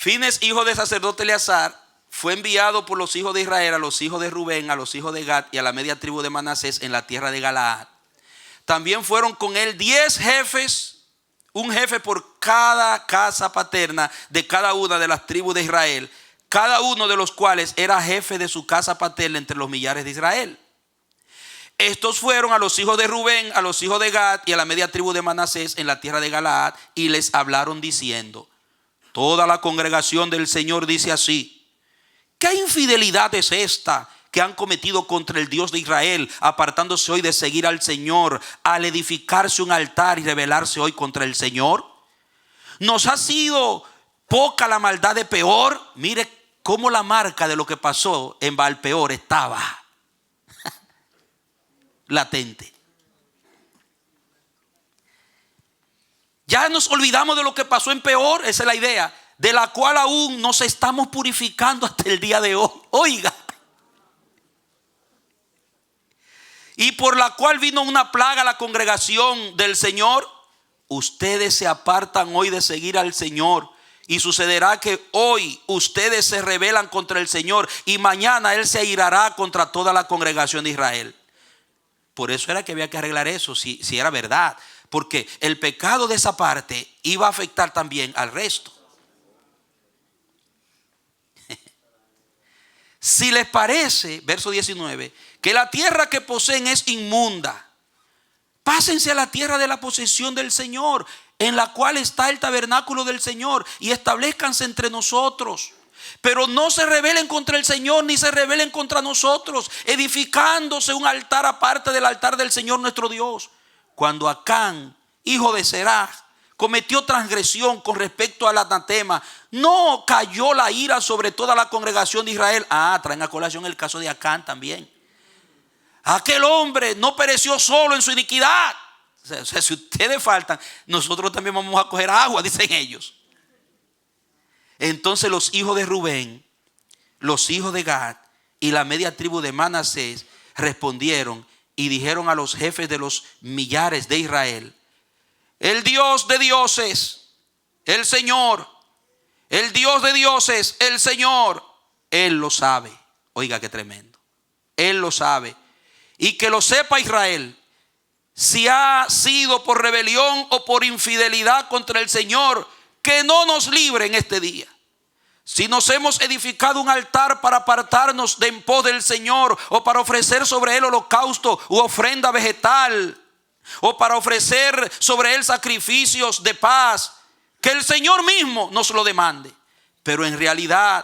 Fines, hijo del sacerdote Eleazar, fue enviado por los hijos de Israel a los hijos de Rubén, a los hijos de Gad y a la media tribu de Manasés en la tierra de Galaad. También fueron con él 10 jefes, un jefe por cada casa paterna de cada una de las tribus de Israel, cada uno de los cuales era jefe de su casa paterna entre los millares de Israel. Estos fueron a los hijos de Rubén, a los hijos de Gad y a la media tribu de Manasés en la tierra de Galaad, y les hablaron diciendo: toda la congregación del Señor dice así: ¿qué infidelidad es esta que han cometido contra el Dios de Israel, apartándose hoy de seguir al Señor, al edificarse un altar y rebelarse hoy contra el Señor? ¿Nos ha sido poca la maldad de Peor? Mire cómo la marca de lo que pasó en Baal-peor estaba latente. Ya nos olvidamos de lo que pasó en Peor, esa es la idea, de la cual aún nos estamos purificando hasta el día de hoy. Oiga. Y por la cual vino una plaga a la congregación del Señor. Ustedes se apartan hoy de seguir al Señor, y sucederá que hoy ustedes se rebelan contra el Señor, y mañana Él se airará contra toda la congregación de Israel. Por eso era que había que arreglar eso, si era verdad, porque el pecado de esa parte iba a afectar también al resto. Si les parece, verso 19, que la tierra que poseen es inmunda, pásense a la tierra de la posesión del Señor, en la cual está el tabernáculo del Señor, y establezcanse entre nosotros. Pero no se rebelen contra el Señor, ni se rebelen contra nosotros, edificándose un altar aparte del altar del Señor nuestro Dios. Cuando Acán, hijo de Serach, cometió transgresión con respecto al anatema, no cayó la ira sobre toda la congregación de Israel. Traen a colación el caso de Acán también. Aquel hombre no pereció solo en su iniquidad. O sea, si ustedes faltan, nosotros también vamos a coger agua, dicen ellos. Entonces los hijos de Rubén, los hijos de Gad y la media tribu de Manasés respondieron y dijeron a los jefes de los millares de Israel: el Dios de dioses, el Señor, el Dios de dioses, el Señor, Él lo sabe. Oiga qué tremendo. Él lo sabe. Y que lo sepa Israel, si ha sido por rebelión o por infidelidad contra el Señor, que no nos libre en este día. Si nos hemos edificado un altar para apartarnos de en pos del Señor, o para ofrecer sobre él holocausto u ofrenda vegetal, o para ofrecer sobre él sacrificios de paz, que el Señor mismo nos lo demande. Pero en realidad,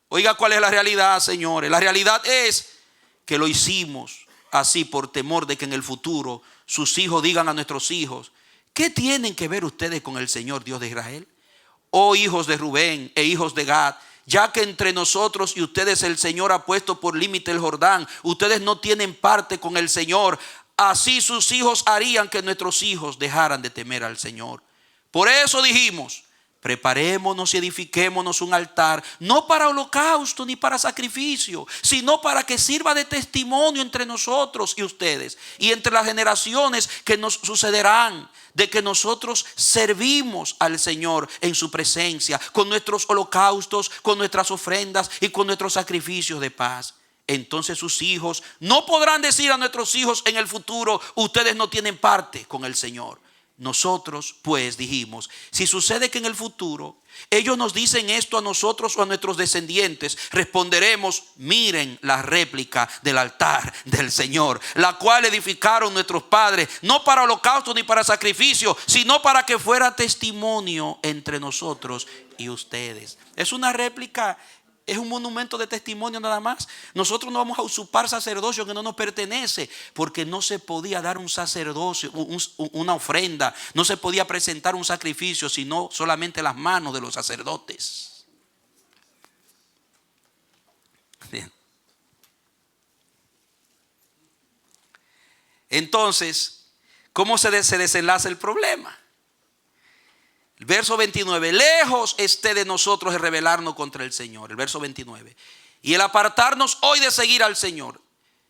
oiga cuál es la realidad, señores. La realidad es que lo hicimos así por temor de que en el futuro sus hijos digan a nuestros hijos: ¿qué tienen que ver ustedes con el Señor Dios de Israel? Oh hijos de Rubén e hijos de Gad, ya que entre nosotros y ustedes el Señor ha puesto por límite el Jordán, ustedes no tienen parte con el Señor. Así sus hijos harían que nuestros hijos dejaran de temer al Señor. Por eso dijimos: preparémonos y edifiquémonos un altar, no para holocausto ni para sacrificio, sino para que sirva de testimonio entre nosotros y ustedes, y entre las generaciones que nos sucederán, de que nosotros servimos al Señor en su presencia, con nuestros holocaustos, con nuestras ofrendas y con nuestros sacrificios de paz. Entonces sus hijos no podrán decir a nuestros hijos en el futuro: ustedes no tienen parte con el Señor. Nosotros pues dijimos: si sucede que en el futuro ellos nos dicen esto a nosotros o a nuestros descendientes, responderemos: miren la réplica del altar del Señor, la cual edificaron nuestros padres, no para holocausto ni para sacrificio, sino para que fuera testimonio entre nosotros y ustedes. Es una réplica. Es un monumento de testimonio nada más. Nosotros no vamos a usurpar sacerdocio que no nos pertenece, porque no se podía dar un sacerdocio, una ofrenda. No se podía presentar un sacrificio, sino solamente las manos de los sacerdotes. Bien. Entonces, ¿cómo se desenlaza el problema? El verso 29, lejos esté de nosotros el rebelarnos contra el Señor. El verso 29, y el apartarnos hoy de seguir al Señor,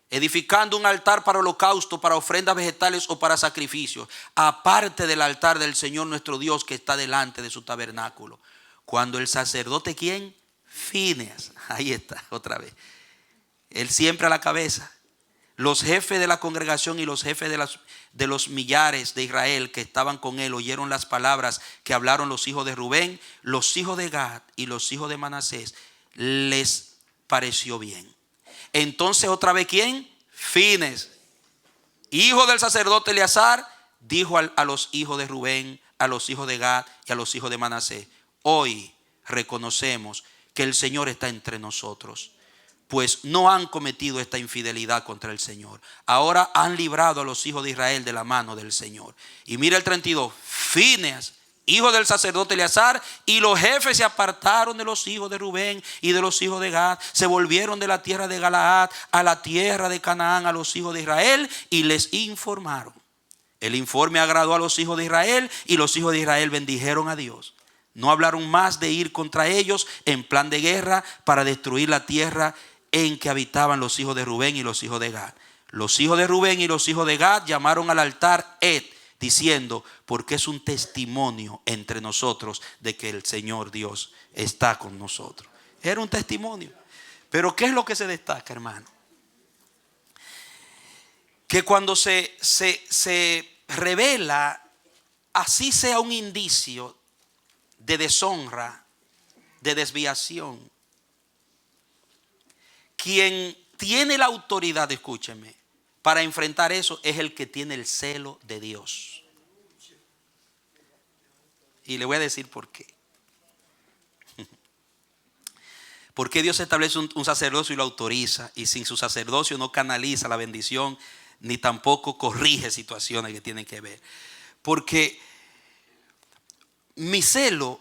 edificando un altar para holocausto, para ofrendas vegetales o para sacrificios, aparte del altar del Señor nuestro Dios que está delante de su tabernáculo. Cuando el sacerdote, ¿quién? Fineas. Ahí está, otra vez. Él siempre a la cabeza. Los jefes de la congregación y los jefes de los millares de Israel que estaban con él oyeron las palabras que hablaron los hijos de Rubén, los hijos de Gad y los hijos de Manasés. Les pareció bien. Entonces otra vez, ¿quién? Fines, hijo del sacerdote Eleazar, dijo a los hijos de Rubén, a los hijos de Gad y a los hijos de Manasés: hoy reconocemos que el Señor está entre nosotros, pues no han cometido esta infidelidad contra el Señor. Ahora han librado a los hijos de Israel de la mano del Señor. Y mira el 32. Fineas, hijo del sacerdote Eleazar, y los jefes se apartaron de los hijos de Rubén y de los hijos de Gad. Se volvieron de la tierra de Galaad a la tierra de Canaán a los hijos de Israel y les informaron. El informe agradó a los hijos de Israel y los hijos de Israel bendijeron a Dios. No hablaron más de ir contra ellos en plan de guerra para destruir la tierra en que habitaban los hijos de Rubén y los hijos de Gad. Los hijos de Rubén y los hijos de Gad llamaron al altar Ed, diciendo: porque es un testimonio entre nosotros de que el Señor Dios está con nosotros. Era un testimonio. Pero ¿qué es lo que se destaca, hermano? Que cuando se revela, así sea un indicio de deshonra, de desviación, quien tiene la autoridad, escúcheme, para enfrentar eso es el que tiene el celo de Dios. Y le voy a decir por qué. Porque Dios establece un sacerdocio y lo autoriza, y sin su sacerdocio no canaliza la bendición ni tampoco corrige situaciones que tienen que ver. Porque mi celo,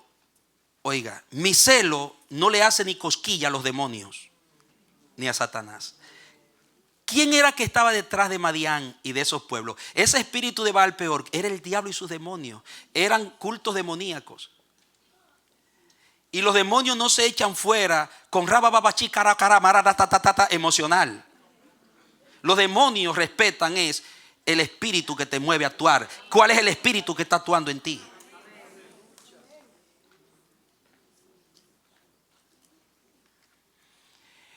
oiga, mi celo no le hace ni cosquilla a los demonios ni a Satanás. ¿Quién era que estaba detrás de Madián y de esos pueblos? Ese espíritu de Baal Peor era el diablo y sus demonios. Eran cultos demoníacos. Y los demonios no se echan fuera con rabababachi, cara, emocional. Los demonios respetan es el espíritu que te mueve a actuar. ¿Cuál es el espíritu que está actuando en ti?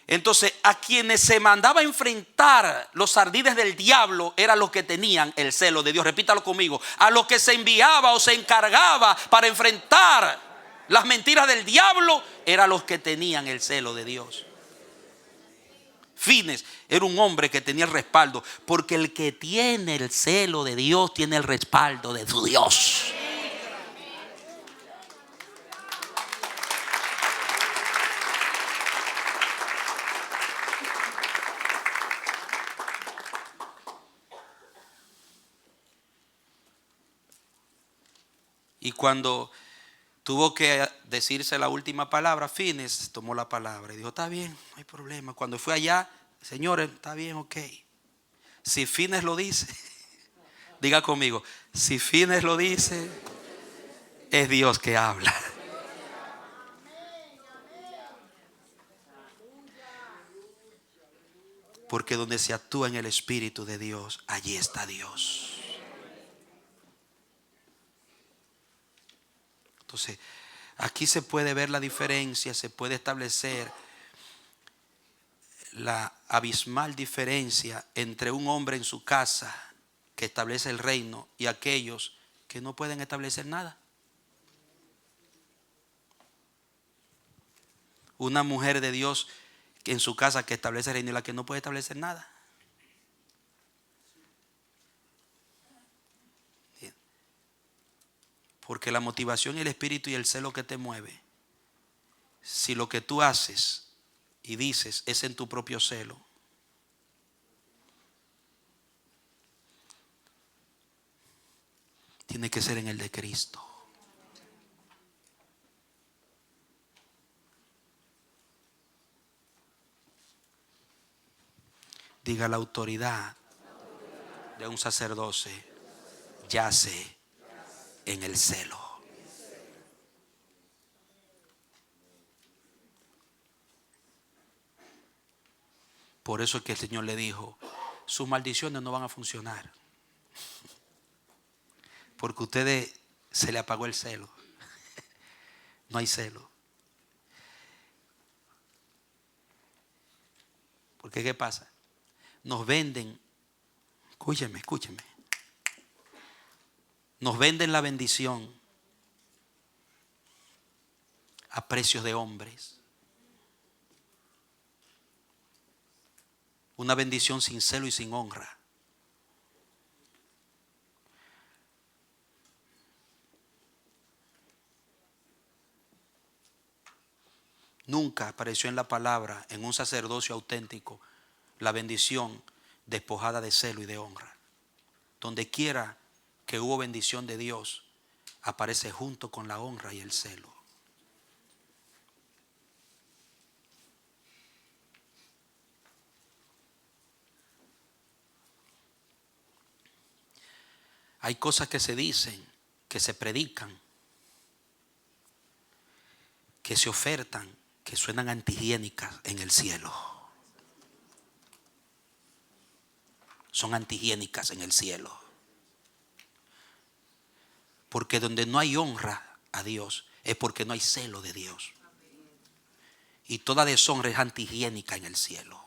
Entonces, a quienes se mandaba a enfrentar los ardides del diablo eran los que tenían el celo de Dios. Repítalo conmigo. A los que se enviaba o se encargaba para enfrentar las mentiras del diablo eran los que tenían el celo de Dios. Fines era un hombre que tenía el respaldo, porque el que tiene el celo de Dios tiene el respaldo de su Dios. Y cuando tuvo que decirse la última palabra, Fines tomó la palabra y dijo: está bien, no hay problema. Cuando fue allá, señores, está bien, ok. Si Fines lo dice, diga conmigo, si Fines lo dice, es Dios que habla. Porque donde se actúa en el Espíritu de Dios, allí está Dios. Entonces, aquí se puede ver la diferencia, se puede establecer la abismal diferencia entre un hombre en su casa que establece el reino y aquellos que no pueden establecer nada. Una mujer de Dios en su casa que establece el reino y la que no puede establecer nada. Porque la motivación y el espíritu y el celo que te mueve, si lo que tú haces y dices es en tu propio celo, tiene que ser en el de Cristo. Diga: la autoridad de un sacerdocio yace en el celo. Por eso es que el Señor le dijo: sus maldiciones no van a funcionar, porque a ustedes se le apagó el celo. no hay celo. Porque ¿qué pasa? Nos venden, escúcheme. Nos venden la bendición a precios de hombres. Una bendición sin celo y sin honra. Nunca apareció en la palabra, en un sacerdocio auténtico, la bendición despojada de celo y de honra. Donde quiera que hubo bendición de Dios, aparece junto con la honra y el celo. Hay cosas que se dicen, que se predican, que se ofertan, que suenan antihigiénicas en el cielo. Son antihigiénicas en el cielo. Porque donde no hay honra a Dios es porque no hay celo de Dios. Y toda deshonra es antihigiénica en el cielo.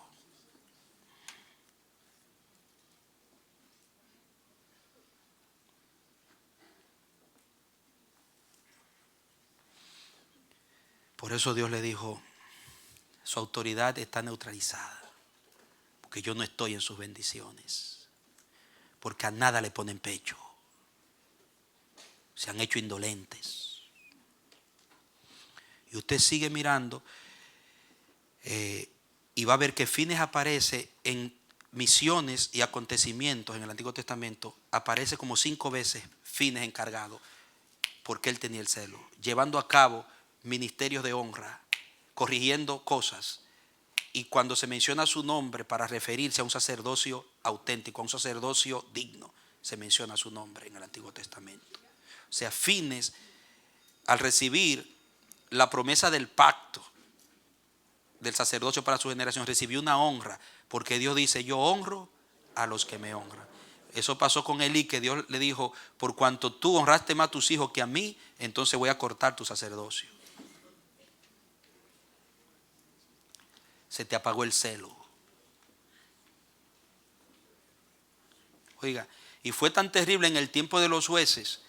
Por eso Dios le dijo, su autoridad está neutralizada, porque yo no estoy en sus bendiciones, porque a nada le ponen pecho, se han hecho indolentes. Y usted sigue mirando y va a ver que Fines aparece en misiones y acontecimientos en el Antiguo Testamento, aparece como 5 veces Fines encargado, porque él tenía el celo, llevando a cabo ministerios de honra, corrigiendo cosas. Y cuando se menciona su nombre para referirse a un sacerdocio auténtico, a un sacerdocio digno, se menciona su nombre en el Antiguo Testamento. O sea, Fines, al recibir la promesa del pacto del sacerdocio para su generación, recibió una honra, porque Dios dice, yo honro a los que me honran. Eso pasó con Elí, que Dios le dijo, por cuanto tú honraste más a tus hijos que a mí, entonces voy a cortar tu sacerdocio. Se te apagó el celo. Oiga, y fue tan terrible en el tiempo de los jueces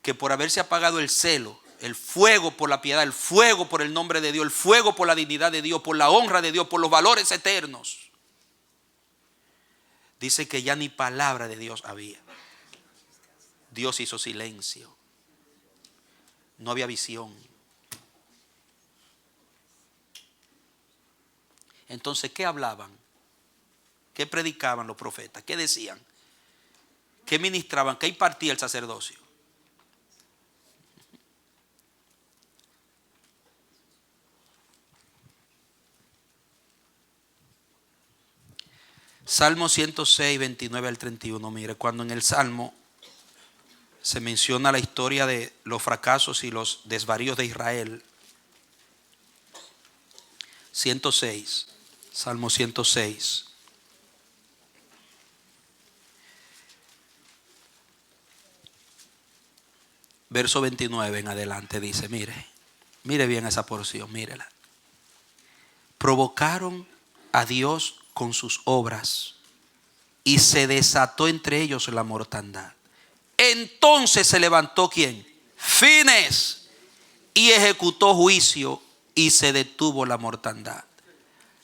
que por haberse apagado el celo, el fuego por la piedad, el fuego por el nombre de Dios, el fuego por la dignidad de Dios, por la honra de Dios, por los valores eternos, dice que ya ni palabra de Dios había. Dios hizo silencio. No había visión. Entonces, ¿qué hablaban? ¿Qué predicaban los profetas? ¿Qué decían? ¿Qué ministraban? ¿Qué impartía el sacerdocio? Salmo 106, 29 al 31. Mire, cuando en el Salmo se menciona la historia de los fracasos y los desvaríos de Israel. 106, Salmo 106. Verso 29 en adelante dice, mire bien esa porción, mírela. Provocaron a Dios con sus obras y se desató entre ellos la mortandad. Entonces se levantó ¿quién? Fines, y ejecutó juicio y se detuvo la mortandad.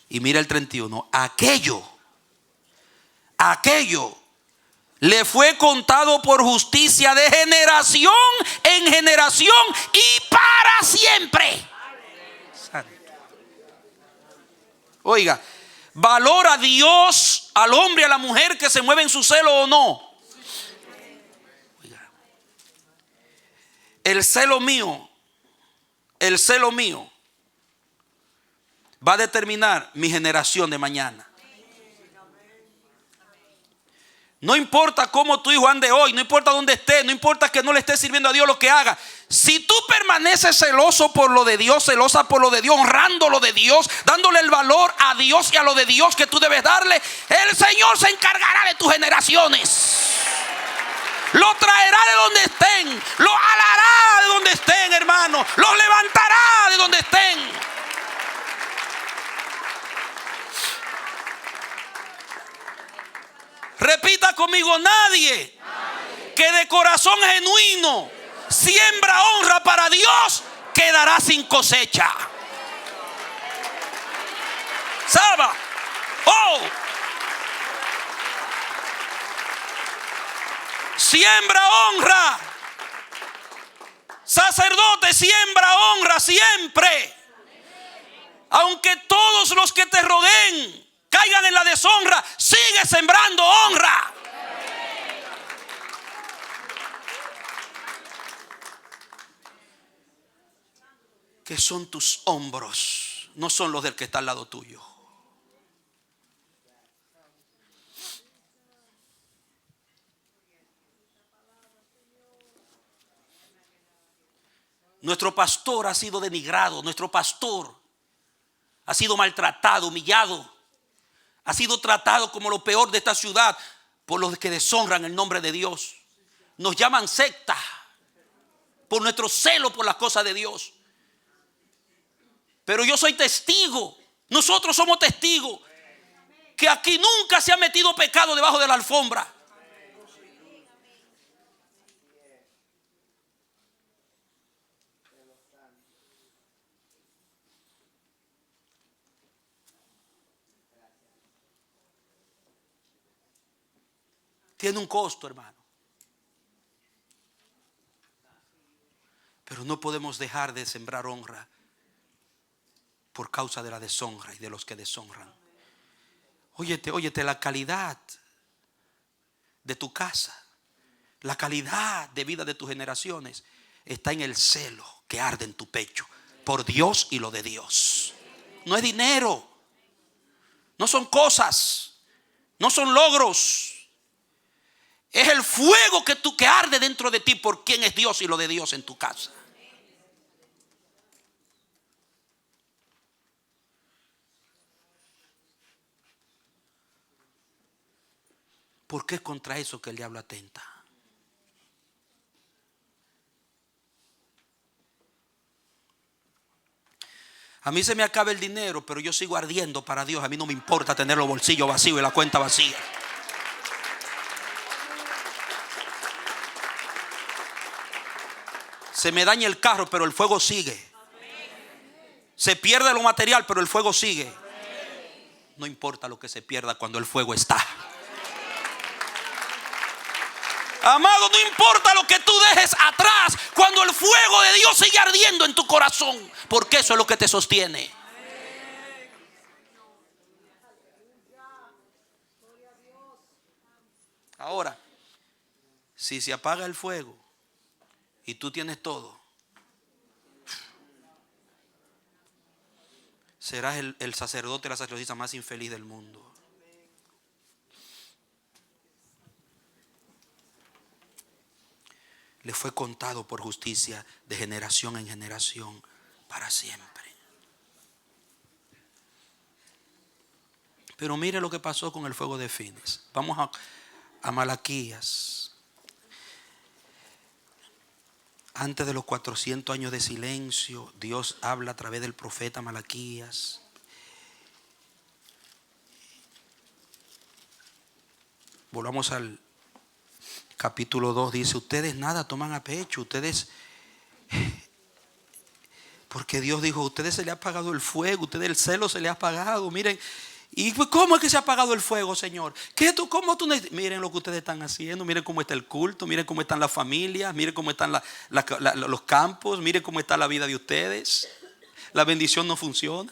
Y mira el 31, aquello le fue contado por justicia de generación en generación y para siempre. Santo. Oiga, ¿valora Dios al hombre y a la mujer que se mueve en su celo o no? Oiga, el celo mío va a determinar mi generación de mañana. No importa cómo tu hijo ande hoy, no importa dónde esté, no importa que no le esté sirviendo a Dios lo que haga. Si tú permaneces celoso por lo de Dios, celosa por lo de Dios, honrando lo de Dios, dándole el valor a Dios y a lo de Dios que tú debes darle, el Señor se encargará de tus generaciones. Los traerá de donde estén. Los alará de donde estén, hermano. Los levantará de donde estén. Repita conmigo: nadie que de corazón genuino siembra honra para Dios quedará sin cosecha. Saba. Oh. Siembra honra. Sacerdote, siembra honra siempre. Aunque todos los que te rodeen caigan en la deshonra, sigue sembrando honra. Que son tus hombros, no son los del que está al lado tuyo. Nuestro pastor ha sido denigrado, nuestro pastor ha sido maltratado, humillado, ha sido tratado como lo peor de esta ciudad por los que deshonran el nombre de Dios. Nos llaman secta por nuestro celo por las cosas de Dios. Pero yo soy testigo, nosotros somos testigos, que aquí nunca se ha metido pecado debajo de la alfombra. Tiene un costo, hermano. Pero no podemos dejar de sembrar honra por causa de la deshonra y de los que deshonran. Óyete, la calidad de tu casa, la calidad de vida de tus generaciones está en el celo que arde en tu pecho por Dios y lo de Dios. No es dinero, no son cosas, no son logros. Es el fuego que arde dentro de ti por quién es Dios y lo de Dios en tu casa. Porque es contra eso que el diablo atenta. A mí se me acaba el dinero, pero yo sigo ardiendo para Dios. A mí no me importa tener los bolsillos vacíos y la cuenta vacía. Se me daña el carro, pero el fuego sigue. Se pierde lo material, pero el fuego sigue. No importa lo que se pierda cuando el fuego está. Amado, no importa lo que tú dejes atrás cuando el fuego de Dios sigue ardiendo en tu corazón, porque eso es lo que te sostiene. Ahora, si se apaga el fuego y tú tienes todo, serás el sacerdote, la sacerdotisa más infeliz del mundo. Le fue contado por justicia de generación en generación para siempre. Pero mire lo que pasó con el fuego de Fines. Vamos a Malaquías. Antes de los 400 años de silencio, Dios habla a través del profeta Malaquías. Volvamos al capítulo 2. Dice: ustedes nada toman a pecho, ustedes, porque Dios dijo, a ustedes se les ha apagado el fuego, ustedes el celo se les ha apagado. Miren, ¿y cómo es que se ha apagado el fuego, Señor? ¿Cómo tú? Miren lo que ustedes están haciendo, miren cómo está el culto, miren cómo están las familias, miren cómo están los campos, miren cómo está la vida de ustedes. La bendición no funciona.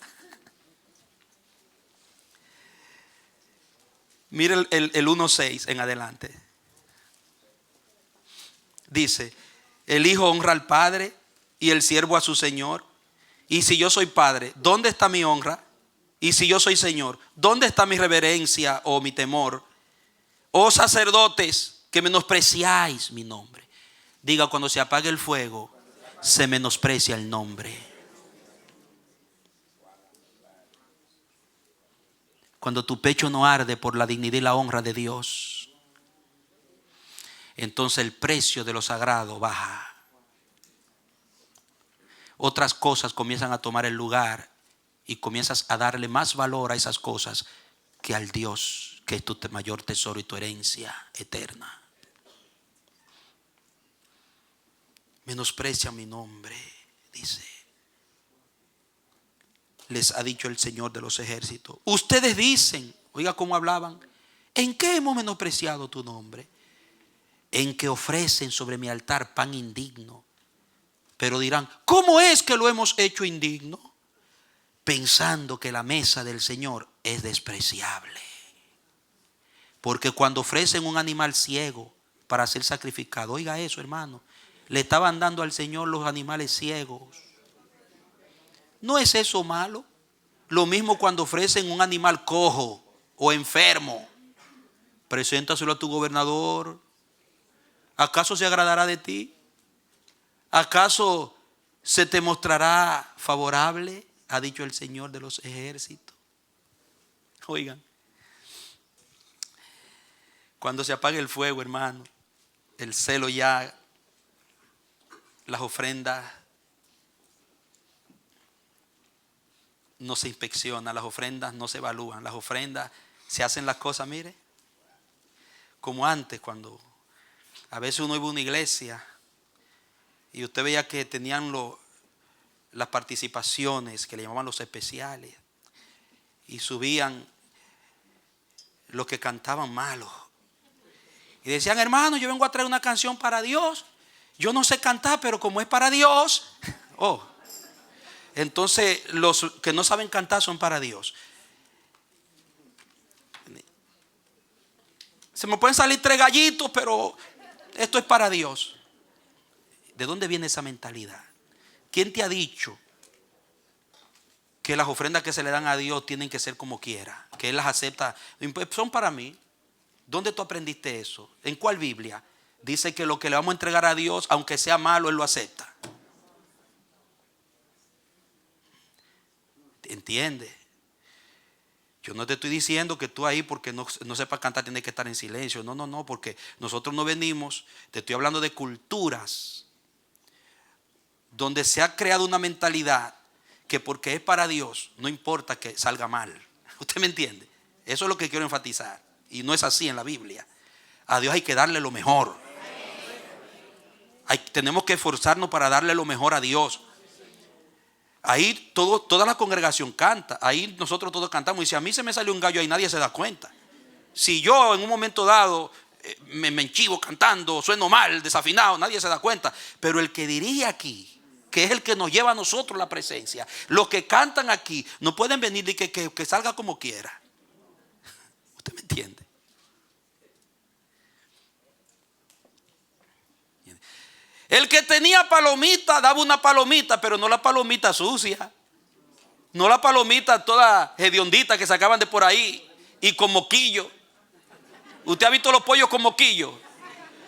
Miren el 1:6 en adelante. Dice: el hijo honra al padre y el siervo a su señor. Y si yo soy padre, ¿dónde está mi honra? Y si yo soy señor, ¿dónde está mi reverencia o mi temor? Oh sacerdotes, que menospreciáis mi nombre. Diga: cuando se apague el fuego, se menosprecia el nombre. Cuando tu pecho no arde por la dignidad y la honra de Dios. entonces el precio de lo sagrado baja. Otras cosas comienzan a tomar el lugar y comienzas a darle más valor a esas cosas que al Dios, que es tu mayor tesoro y tu herencia eterna. Menosprecia mi nombre, dice. Les ha dicho el Señor de los ejércitos. Ustedes dicen, oiga cómo hablaban, ¿en qué hemos menospreciado tu nombre? En que ofrecen sobre mi altar pan indigno. Pero dirán, ¿cómo es que lo hemos hecho indigno? Pensando que la mesa del Señor es despreciable. Porque cuando ofrecen un animal ciego para ser sacrificado, oiga eso, hermano, le estaban dando al Señor los animales ciegos. ¿No es eso malo? Lo mismo cuando ofrecen un animal cojo o enfermo. Preséntaselo a tu gobernador. ¿Acaso se agradará de ti? ¿Acaso se te mostrará favorable? Ha dicho el Señor de los ejércitos. Oigan, cuando se apague el fuego, hermano, el celo ya, las ofrendas no se inspeccionan, las ofrendas no se evalúan, las ofrendas se hacen las cosas, mire, como antes, cuando a veces uno iba a una iglesia y usted veía que tenían las participaciones que le llamaban los especiales y subían los que cantaban malos y decían, hermano, yo vengo a traer una canción para Dios, yo no sé cantar, pero como es para Dios, entonces los que no saben cantar son para Dios. Se me pueden salir 3 gallitos, pero esto es para Dios. ¿De dónde viene esa mentalidad? ¿Quién te ha dicho que las ofrendas que se le dan a Dios tienen que ser como quiera? Que Él las acepta. Son para mí. ¿Dónde tú aprendiste eso? ¿En cuál Biblia? Dice que lo que le vamos a entregar a Dios, aunque sea malo, Él lo acepta. ¿Entiendes? Yo no te estoy diciendo que tú ahí porque no sepas cantar tienes que estar en silencio. No, porque nosotros no venimos. Te estoy hablando de culturas donde se ha creado una mentalidad que porque es para Dios no importa que salga mal. ¿Usted me entiende? Eso es lo que quiero enfatizar. Y no es así en la Biblia. A Dios hay que darle lo mejor. Tenemos que esforzarnos para darle lo mejor a Dios. Ahí toda la congregación canta. Ahí nosotros todos cantamos. Y si a mí se me salió un gallo ahí, nadie se da cuenta. Si yo en un momento dado me enchivo cantando, sueno mal, desafinado, nadie se da cuenta. Pero el que dirige aquí, que es el que nos lleva a nosotros la presencia, los que cantan aquí no pueden venir y que salga como quiera. ¿Usted me entiende? El que tenía palomita daba una palomita, pero no la palomita sucia, no la palomita toda hediondita que sacaban de por ahí y con moquillo. ¿Usted ha visto los pollos con moquillo?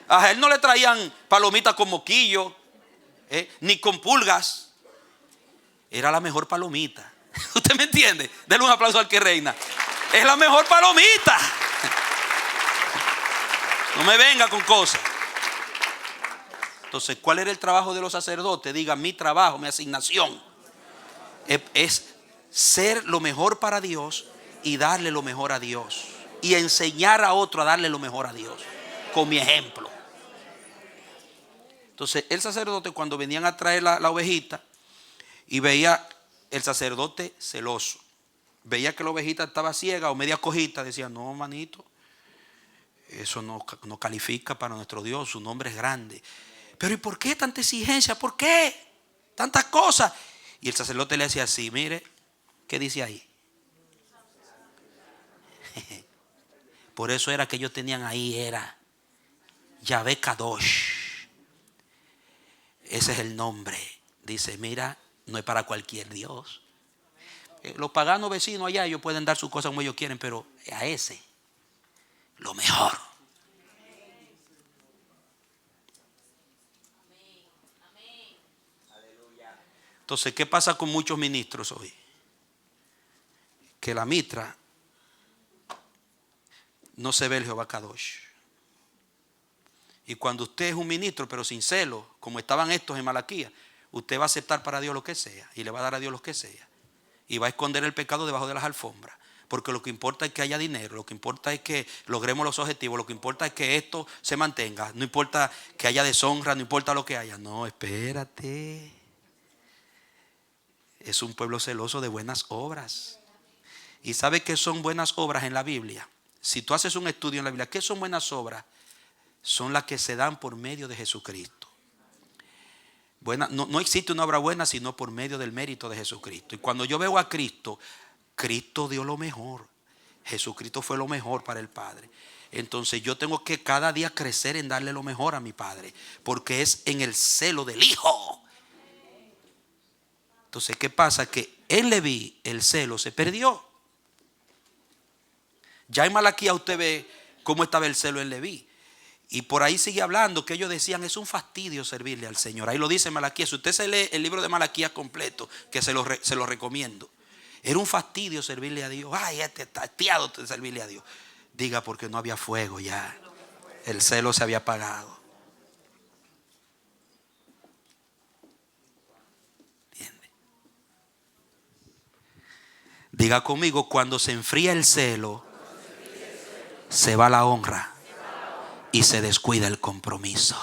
A él no le traían palomitas con moquillo, ni con pulgas. Era la mejor palomita. ¿Usted me entiende? Denle un aplauso al que reina. Es la mejor palomita. No me venga con cosas. Entonces, ¿cuál era el trabajo de los sacerdotes? Diga, mi trabajo, mi asignación es ser lo mejor para Dios y darle lo mejor a Dios. Y enseñar a otro a darle lo mejor a Dios. Con mi ejemplo. Entonces, el sacerdote cuando venían a traer la ovejita y veía el sacerdote celoso. Veía que la ovejita estaba ciega o media cojita. Decía, no, manito, eso no califica para nuestro Dios. Su nombre es grande. Pero ¿y por qué tanta exigencia? ¿Por qué tantas cosas? Y el sacerdote le decía así, mire, ¿qué dice ahí? Por eso era que ellos tenían ahí, era Yahvé Kadosh. Ese es el nombre. Dice, mira, no es para cualquier Dios. Los paganos vecinos allá, ellos pueden dar sus cosas como ellos quieren, pero a ese, lo mejor. Entonces, ¿qué pasa con muchos ministros hoy? Que la mitra no se ve el Jehová Kadosh. Y cuando usted es un ministro, pero sin celo, como estaban estos en Malaquías, usted va a aceptar para Dios lo que sea y le va a dar a Dios lo que sea. Y va a esconder el pecado debajo de las alfombras. Porque lo que importa es que haya dinero, lo que importa es que logremos los objetivos, lo que importa es que esto se mantenga. No importa que haya deshonra, no importa lo que haya. No, espérate. Es un pueblo celoso de buenas obras. ¿Y sabe qué son buenas obras en la Biblia? Si tú haces un estudio en la Biblia, ¿qué son buenas obras? Son las que se dan por medio de Jesucristo. No existe una obra buena sino por medio del mérito de Jesucristo. Y cuando yo veo a Cristo, Cristo dio lo mejor. Jesucristo fue lo mejor para el Padre. Entonces yo tengo que cada día crecer en darle lo mejor a mi Padre, porque es en el celo del Hijo. Entonces, ¿qué pasa? Que en Leví el celo se perdió. Ya en Malaquías usted ve cómo estaba el celo en Leví. Y por ahí sigue hablando que ellos decían, es un fastidio servirle al Señor. Ahí lo dice Malaquías. Si usted se lee el libro de Malaquías completo, que se lo recomiendo. Era un fastidio servirle a Dios. Ay, este está hastiado de servirle a Dios. Diga, porque no había fuego ya. El celo se había apagado. ¿Entiende? Diga conmigo, cuando se enfría el celo, se va la honra y se descuida el compromiso.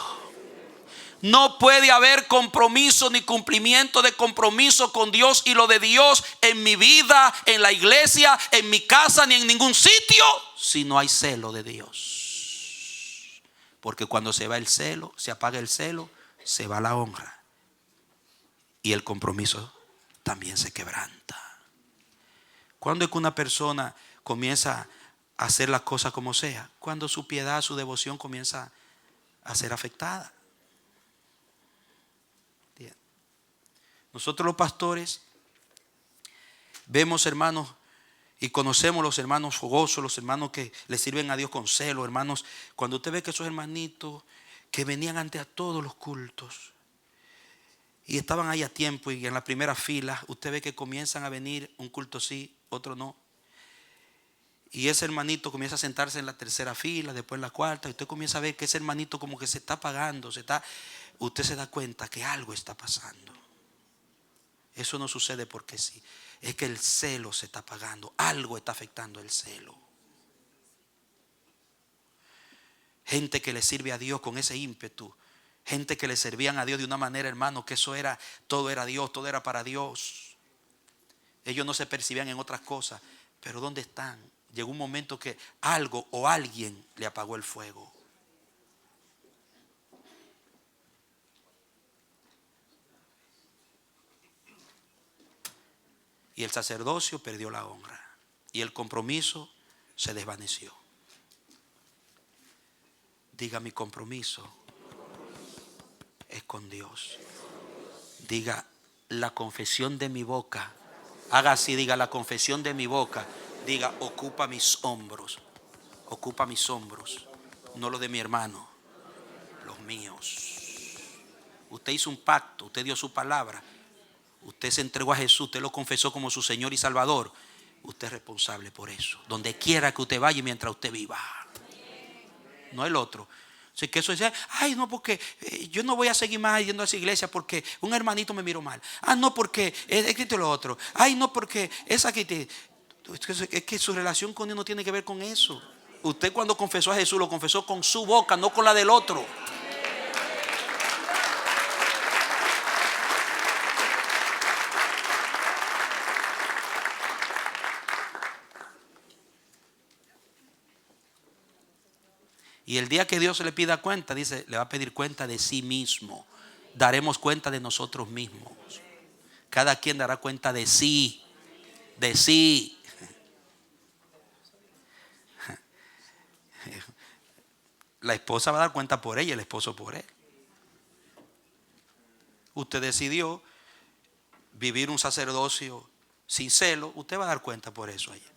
No puede haber compromiso ni cumplimiento de compromiso con Dios y lo de Dios en mi vida, en la iglesia, en mi casa, ni en ningún sitio, si no hay celo de Dios. Porque cuando se va el celo, se apaga el celo, se va la honra y el compromiso también se quebranta. ¿Cuándo es que una persona comienza a hacer las cosas como sea? Cuando su piedad, su devoción comienza a ser afectada. Nosotros los pastores vemos hermanos y conocemos los hermanos fogosos, los hermanos que le sirven a Dios con celo, hermanos. Cuando usted ve que esos hermanitos que venían ante a todos los cultos y estaban ahí a tiempo y en la primera fila, usted ve que comienzan a venir un culto sí, otro no. Y ese hermanito comienza a sentarse en la tercera fila, después en la cuarta, y usted comienza a ver que ese hermanito como que se está apagando, usted se da cuenta que algo está pasando. Eso no sucede porque sí. Es que el celo se está apagando. Algo está afectando el celo. Gente que le sirve a Dios con ese ímpetu. Gente que le servían a Dios de una manera, hermano, que todo era Dios, todo era para Dios. Ellos no se percibían en otras cosas. Pero ¿dónde están? Llegó un momento que algo o alguien le apagó el fuego. Y el sacerdocio perdió la honra. Y el compromiso se desvaneció. Diga, mi compromiso es con Dios. Diga, la confesión de mi boca. Haga así, diga, la confesión de mi boca. Diga, ocupa mis hombros. Ocupa mis hombros. No los de mi hermano, los míos. Usted hizo un pacto, usted dio su palabra. Usted se entregó a Jesús, usted lo confesó como su Señor y Salvador. Usted es responsable por eso. Donde quiera que usted vaya y mientras usted viva. No el otro. Así que eso dice, ay no, porque yo no voy a seguir más yendo a esa iglesia porque un hermanito me miró mal. Ah, no, porque es que lo otro. Ay, no, porque esa que es que su relación con Dios no tiene que ver con eso. Usted cuando confesó a Jesús lo confesó con su boca, no con la del otro. Y el día que Dios le pida cuenta, dice, le va a pedir cuenta de sí mismo. Daremos cuenta de nosotros mismos. Cada quien dará cuenta de sí. De sí. La esposa va a dar cuenta por ella, el esposo por él. Usted decidió vivir un sacerdocio sin celo, usted va a dar cuenta por eso a ella.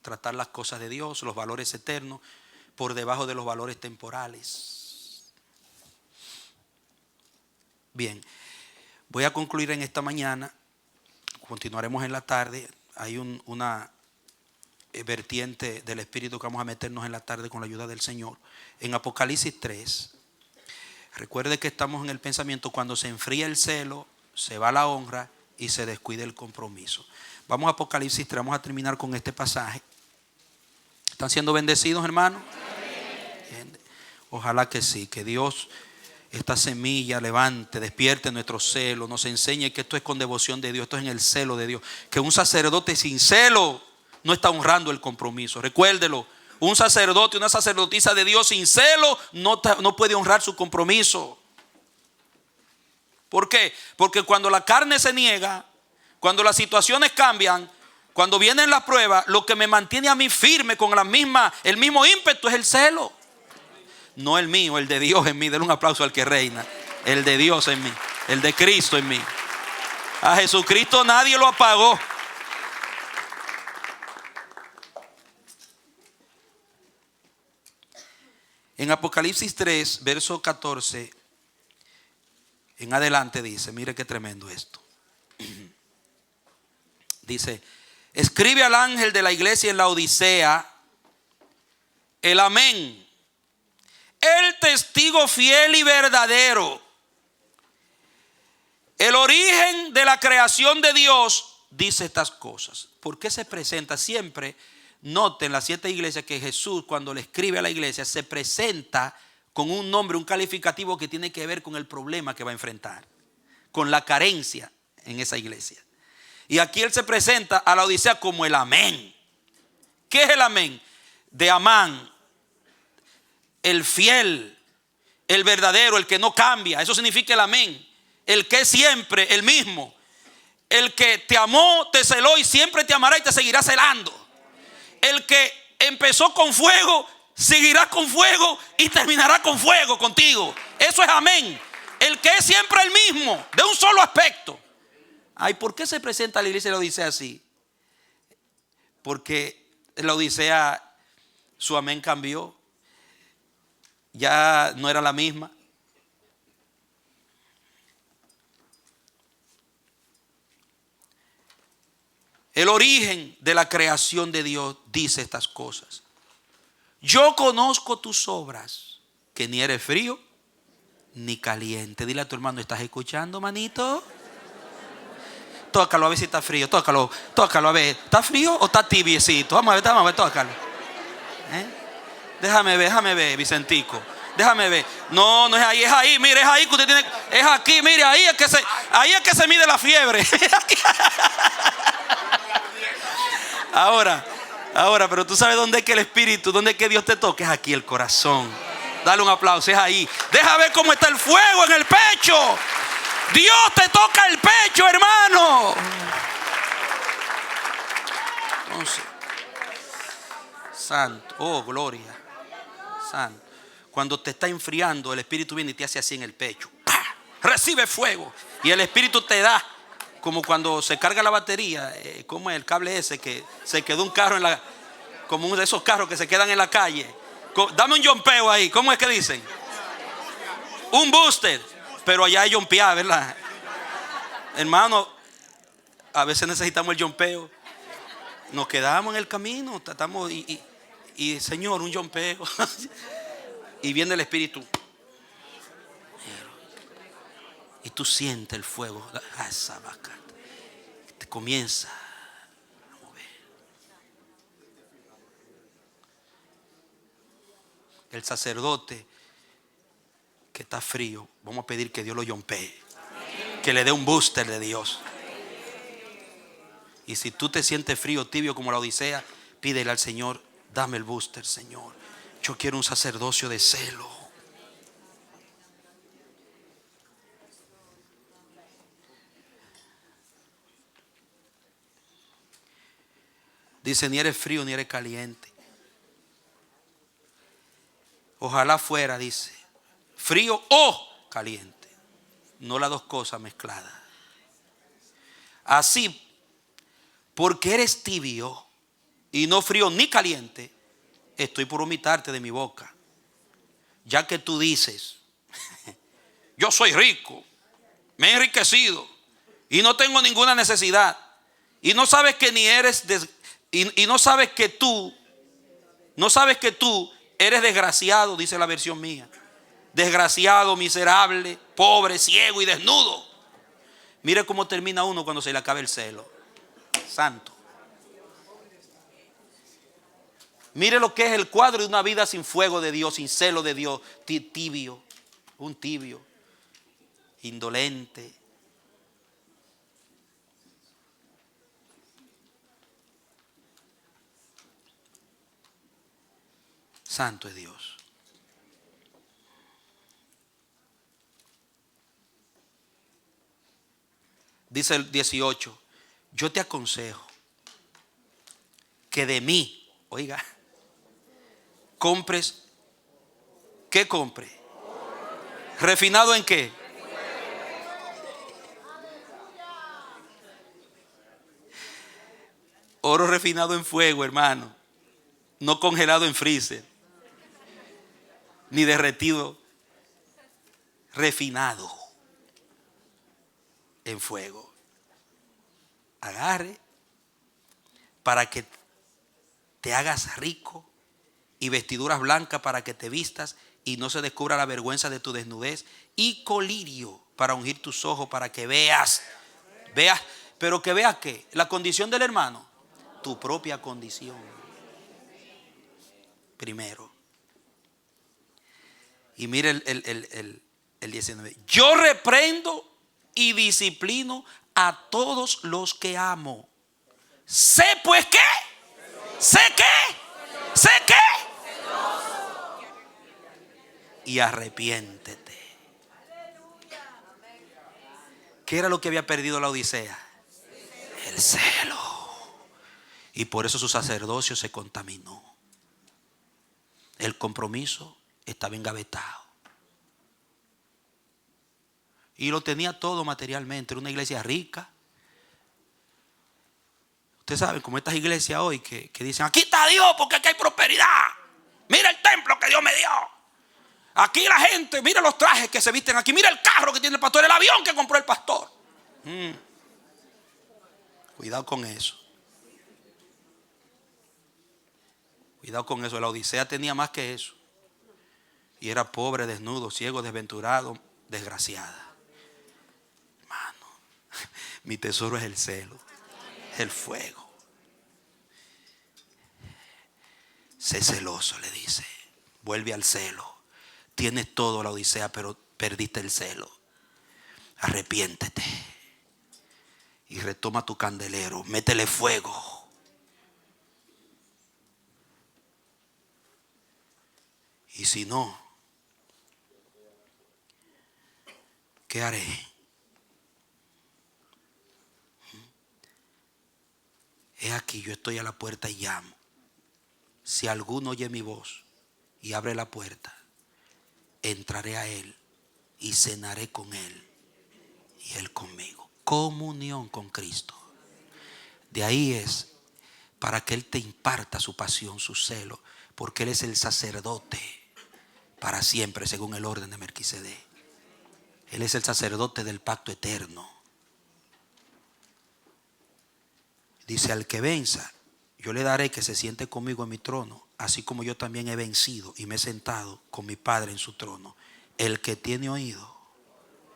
Tratar las cosas de Dios, los valores eternos, por debajo de los valores temporales. Bien, voy a concluir en esta mañana. Continuaremos en la tarde. Hay una vertiente del Espíritu que vamos a meternos en la tarde con la ayuda del Señor. En Apocalipsis 3, recuerde que estamos en el pensamiento: cuando se enfría el celo, se va la honra y se descuida el compromiso. Vamos a Apocalipsis 3, vamos a terminar con este pasaje. ¿Están siendo bendecidos, hermanos? Ojalá que sí, que Dios esta semilla levante, despierte nuestro celo, nos enseñe que esto es con devoción de Dios, esto es en el celo de Dios. Que un sacerdote sin celo no está honrando el compromiso. Recuérdelo, un sacerdote, una sacerdotisa de Dios sin celo no puede honrar su compromiso. ¿Por qué? Porque cuando la carne se niega, cuando las situaciones cambian, cuando vienen las pruebas, lo que me mantiene a mí firme con el mismo ímpetu es el celo. No el mío, el de Dios en mí. Denle un aplauso al que reina. El de Dios en mí, el de Cristo en mí. A Jesucristo nadie lo apagó. En Apocalipsis 3, verso 14 en adelante dice, mire qué tremendo esto. Dice: escribe al ángel de la iglesia en la Odisea, el amén, el testigo fiel y verdadero, el origen de la creación de Dios, dice estas cosas. ¿Por qué se presenta siempre? Noten las 7 iglesias que Jesús, cuando le escribe a la iglesia, se presenta con un nombre, un calificativo que tiene que ver con el problema que va a enfrentar, con la carencia en esa iglesia. Y aquí él se presenta a la Odisea como el amén. ¿Qué es el amén? De Amán, el fiel, el verdadero, el que no cambia. Eso significa el amén. El que es siempre el mismo. El que te amó, te celó y siempre te amará y te seguirá celando. El que empezó con fuego, seguirá con fuego y terminará con fuego contigo. Eso es amén. El que es siempre el mismo, de un solo aspecto. Ay, ¿por qué se presenta la iglesia de la Odisea así? Porque la Odisea, su amén cambió. Ya no era la misma. El origen de la creación de Dios dice estas cosas. Yo conozco tus obras, que ni eres frío ni caliente. Dile a tu hermano: ¿estás escuchando, manito? Tócalo a ver si está frío. Tócalo a ver. ¿Está frío o está tibiecito? Vamos a ver, tócalo. Déjame ver, Vicentico. Déjame ver. No es ahí, es ahí. Mire, es ahí que usted tiene. Es aquí, mire, ahí es que se mide la fiebre. Ahora, pero tú sabes dónde es que el Espíritu, dónde es que Dios te toca. Es aquí, el corazón. Dale un aplauso, es ahí. Deja ver cómo está el fuego en el pecho. Dios te toca el pecho, hermano. Entonces, santo, oh gloria, santo. Cuando te está enfriando, el Espíritu viene y te hace así en el pecho. ¡Pah! Recibe fuego. Y el Espíritu te da, como cuando se carga la batería, como el cable ese que se quedó un carro como uno de esos carros que se quedan en la calle. Dame un jumpeo ahí. ¿Cómo es que dicen? Un booster. Pero allá hay jumpear, ¿verdad? Hermano, a veces necesitamos el jumpeo. Nos quedamos en el camino, tratamos y Señor, un jumpeo. Y viene el Espíritu. Y tú sientes el fuego. Esa vaca te comienza a mover. El sacerdote que está frío, vamos a pedir que Dios lo yompee, que le dé un booster de Dios. Y si tú te sientes frío, tibio como la Odisea, pídele al Señor: dame el booster, Señor. Yo quiero un sacerdocio de celo. Dice: ni eres frío ni eres caliente. Ojalá fuera, dice, frío o caliente, no las dos cosas mezcladas. Así, porque eres tibio y no frío ni caliente, estoy por vomitarte de mi boca. Ya que tú dices: yo soy rico, me he enriquecido y no tengo ninguna necesidad, y no sabes que ni eres Y no sabes que tú eres desgraciado, dice la versión mía. Desgraciado, miserable, pobre, ciego y desnudo. Mire cómo termina uno cuando se le acaba el celo. Santo. Mire lo que es el cuadro de una vida sin fuego de Dios, sin celo de Dios, tibio, un tibio, indolente. Santo es Dios. Dice el 18, yo te aconsejo que de mí, oiga, compres, ¿qué compre? ¿Refinado en qué? Oro refinado en fuego, hermano, no congelado en freezer, ni derretido, refinado en fuego. Agarre para que te hagas rico y vestiduras blancas para que te vistas y no se descubra la vergüenza de tu desnudez, y colirio para ungir tus ojos para que veas, pero que veas que la condición del hermano, tu propia condición primero. Y mire el 19, yo reprendo y disciplino a todos los que amo. Sé pues qué, sé qué, y arrepiéntete. ¿Qué era lo que había perdido la Odisea? El celo. Y por eso su sacerdocio se contaminó. El compromiso estaba engavetado. Y lo tenía todo materialmente. Era una iglesia rica. Ustedes saben, como estas iglesias hoy que dicen, aquí está Dios porque aquí hay prosperidad. Mira el templo que Dios me dio. Aquí la gente, mira los trajes que se visten aquí. Mira el carro que tiene el pastor, el avión que compró el pastor. Cuidado con eso. Cuidado con eso. La Odisea tenía más que eso. Y era pobre, desnudo, ciego, desventurado, desgraciada. Hermano, mi tesoro es el celo, el fuego. Sé celoso, le dice. Vuelve al celo. Tienes todo la Odisea, pero perdiste el celo. Arrepiéntete. Y retoma tu candelero. Métele fuego. Y si no, ¿qué haré? He aquí, yo estoy a la puerta y llamo. Si alguno oye mi voz y abre la puerta, entraré a él y cenaré con él y él conmigo. Comunión con Cristo. De ahí es para que él te imparta su pasión, su celo, porque él es el sacerdote para siempre según el orden de Melquisedec. Él es el sacerdote del pacto eterno. Dice, al que venza, yo le daré que se siente conmigo en mi trono, así como yo también he vencido y me he sentado con mi Padre en su trono. El que tiene oído,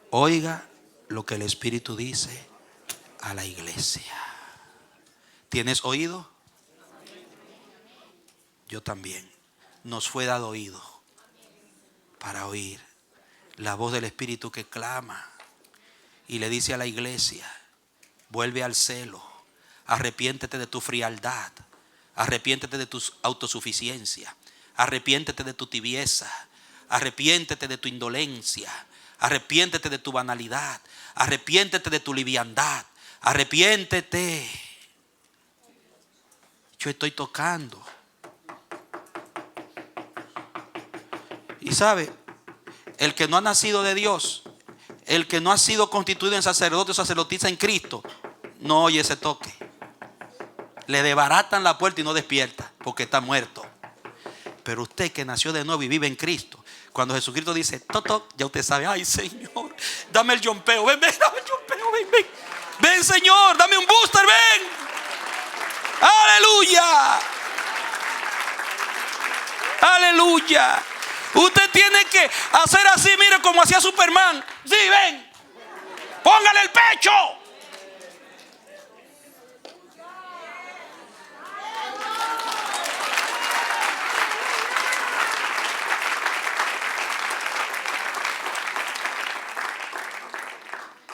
oiga lo que el Espíritu dice a la iglesia. ¿Tienes oído? Yo también. Nos fue dado oído para oír la voz del Espíritu que clama y le dice a la iglesia, vuelve al celo, arrepiéntete de tu frialdad, arrepiéntete de tu autosuficiencia, arrepiéntete de tu tibieza, arrepiéntete de tu indolencia, arrepiéntete de tu banalidad, arrepiéntete de tu liviandad, arrepiéntete. Yo estoy tocando. Y sabe, el que no ha nacido de Dios, el que no ha sido constituido en sacerdote o sacerdotisa en Cristo, no oye ese toque. Le desbaratan la puerta y no despierta porque está muerto. Pero usted que nació de nuevo y vive en Cristo, cuando Jesucristo dice toc, ya usted sabe, ay Señor, dame el yompeo, ven, dame el yompeo, ven, Señor, dame un booster, ven. Aleluya. Aleluya. Usted tiene que hacer así, mire, como hacía Superman. Sí, ven. Póngale el pecho.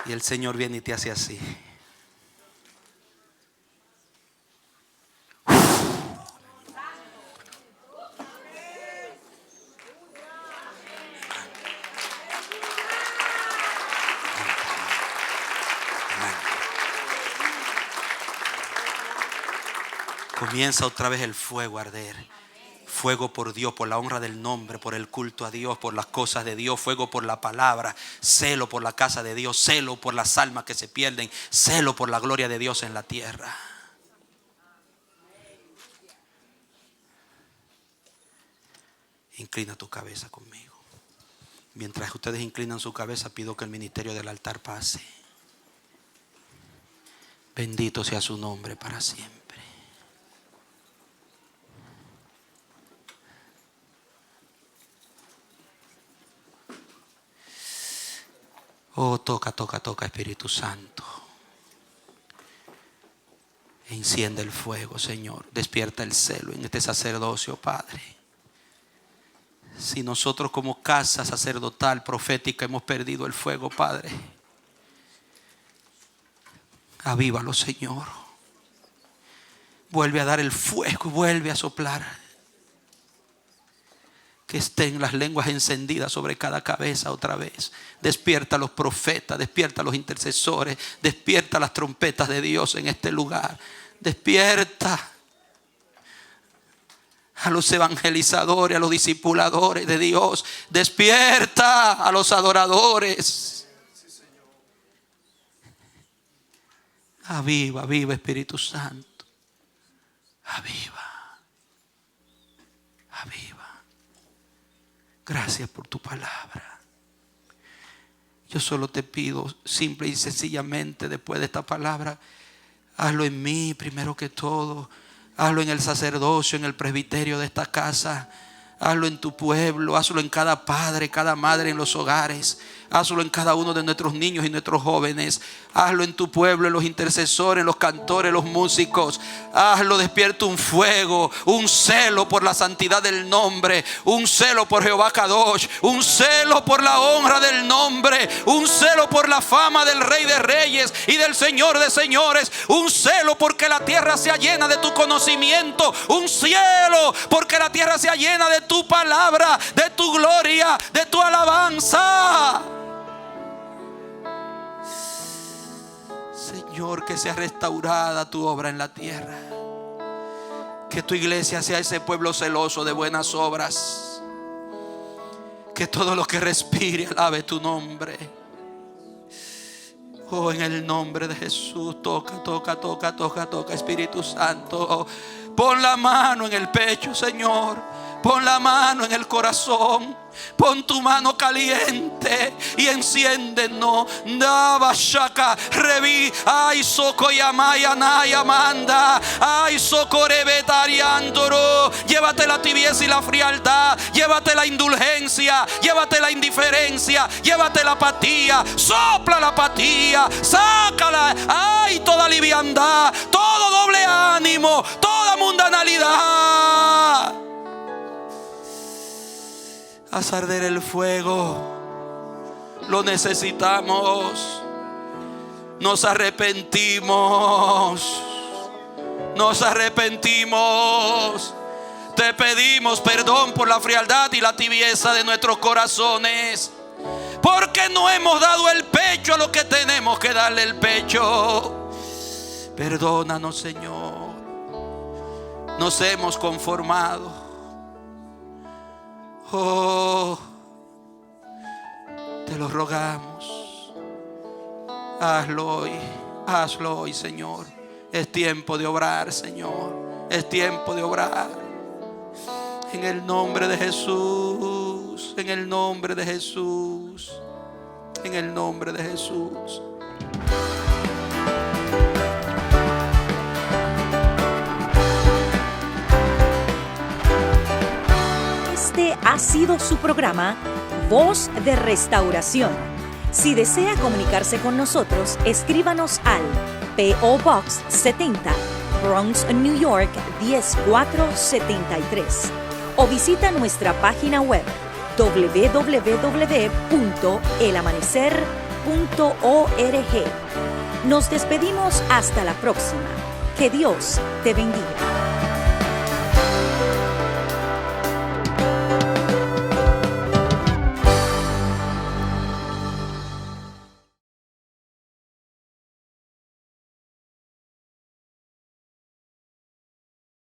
Y el Señor viene y te hace así. Comienza otra vez el fuego a arder. Fuego por Dios, por la honra del nombre, por el culto a Dios, por las cosas de Dios. Fuego por la palabra, celo por la casa de Dios, celo por las almas que se pierden, celo por la gloria de Dios en la tierra. Inclina tu cabeza conmigo. Mientras ustedes inclinan su cabeza, pido que el ministerio del altar pase. Bendito sea su nombre para siempre. Oh, toca, toca, toca, Espíritu Santo. Enciende el fuego, Señor. Despierta el celo en este sacerdocio, Padre. Si nosotros como casa sacerdotal, profética, hemos perdido el fuego, Padre, avívalo, Señor. Vuelve a dar el fuego, vuelve a soplar. Que estén las lenguas encendidas sobre cada cabeza otra vez. Despierta a los profetas, despierta a los intercesores, despierta las trompetas de Dios en este lugar. Despierta a los evangelizadores, a los discipuladores de Dios. Despierta a los adoradores. Aviva, aviva, Espíritu Santo. Aviva, aviva. Gracias por tu palabra. Yo solo te pido, simple y sencillamente, después de esta palabra, hazlo en mí primero que todo. Hazlo en el sacerdocio, en el presbiterio de esta casa. Hazlo en tu pueblo, hazlo en cada padre, cada madre en los hogares. Hazlo en cada uno de nuestros niños y nuestros jóvenes. Hazlo en tu pueblo, en los intercesores, en los cantores, los músicos. Hazlo, despierta un fuego, un celo por la santidad del nombre, un celo por Jehová Kadosh, un celo por la honra del nombre, un celo por la fama del Rey de Reyes y del Señor de Señores, un celo porque la tierra sea llena de tu conocimiento, un cielo porque la tierra sea llena de tu palabra, de tu gloria, de tu alabanza. Señor, que sea restaurada tu obra en la tierra. Que tu iglesia sea ese pueblo celoso de buenas obras. Que todo lo que respire alabe tu nombre. Oh, en el nombre de Jesús, toca, toca, toca, toca, toca, Espíritu Santo. Pon la mano en el pecho, Señor. Pon la mano en el corazón. Pon tu mano caliente y enciéndenos. Nabashaka, revi, ay sokoyamaya nayamanda, ay sokorebetariandoro. Llévate la tibieza y la frialdad, llévate la indulgencia, llévate la indiferencia, llévate la apatía, sopla la apatía, sácala, ay toda liviandad, todo doble ánimo, toda mundanalidad. Haz arder el fuego. Lo necesitamos. Nos arrepentimos. Nos arrepentimos. Te pedimos perdón por la frialdad y la tibieza de nuestros corazones, porque no hemos dado el pecho a lo que tenemos que darle el pecho. Perdónanos, Señor. Nos hemos conformado. Oh, te lo rogamos. Hazlo hoy, Señor. Es tiempo de obrar, Señor. Es tiempo de obrar. En el nombre de Jesús. En el nombre de Jesús. En el nombre de Jesús. Este ha sido su programa Voz de Restauración. Si desea comunicarse con nosotros, escríbanos al P.O. Box 70, Bronx, New York 10473, o visita nuestra página web www.elamanecer.org. Nos despedimos hasta la próxima. Que Dios te bendiga.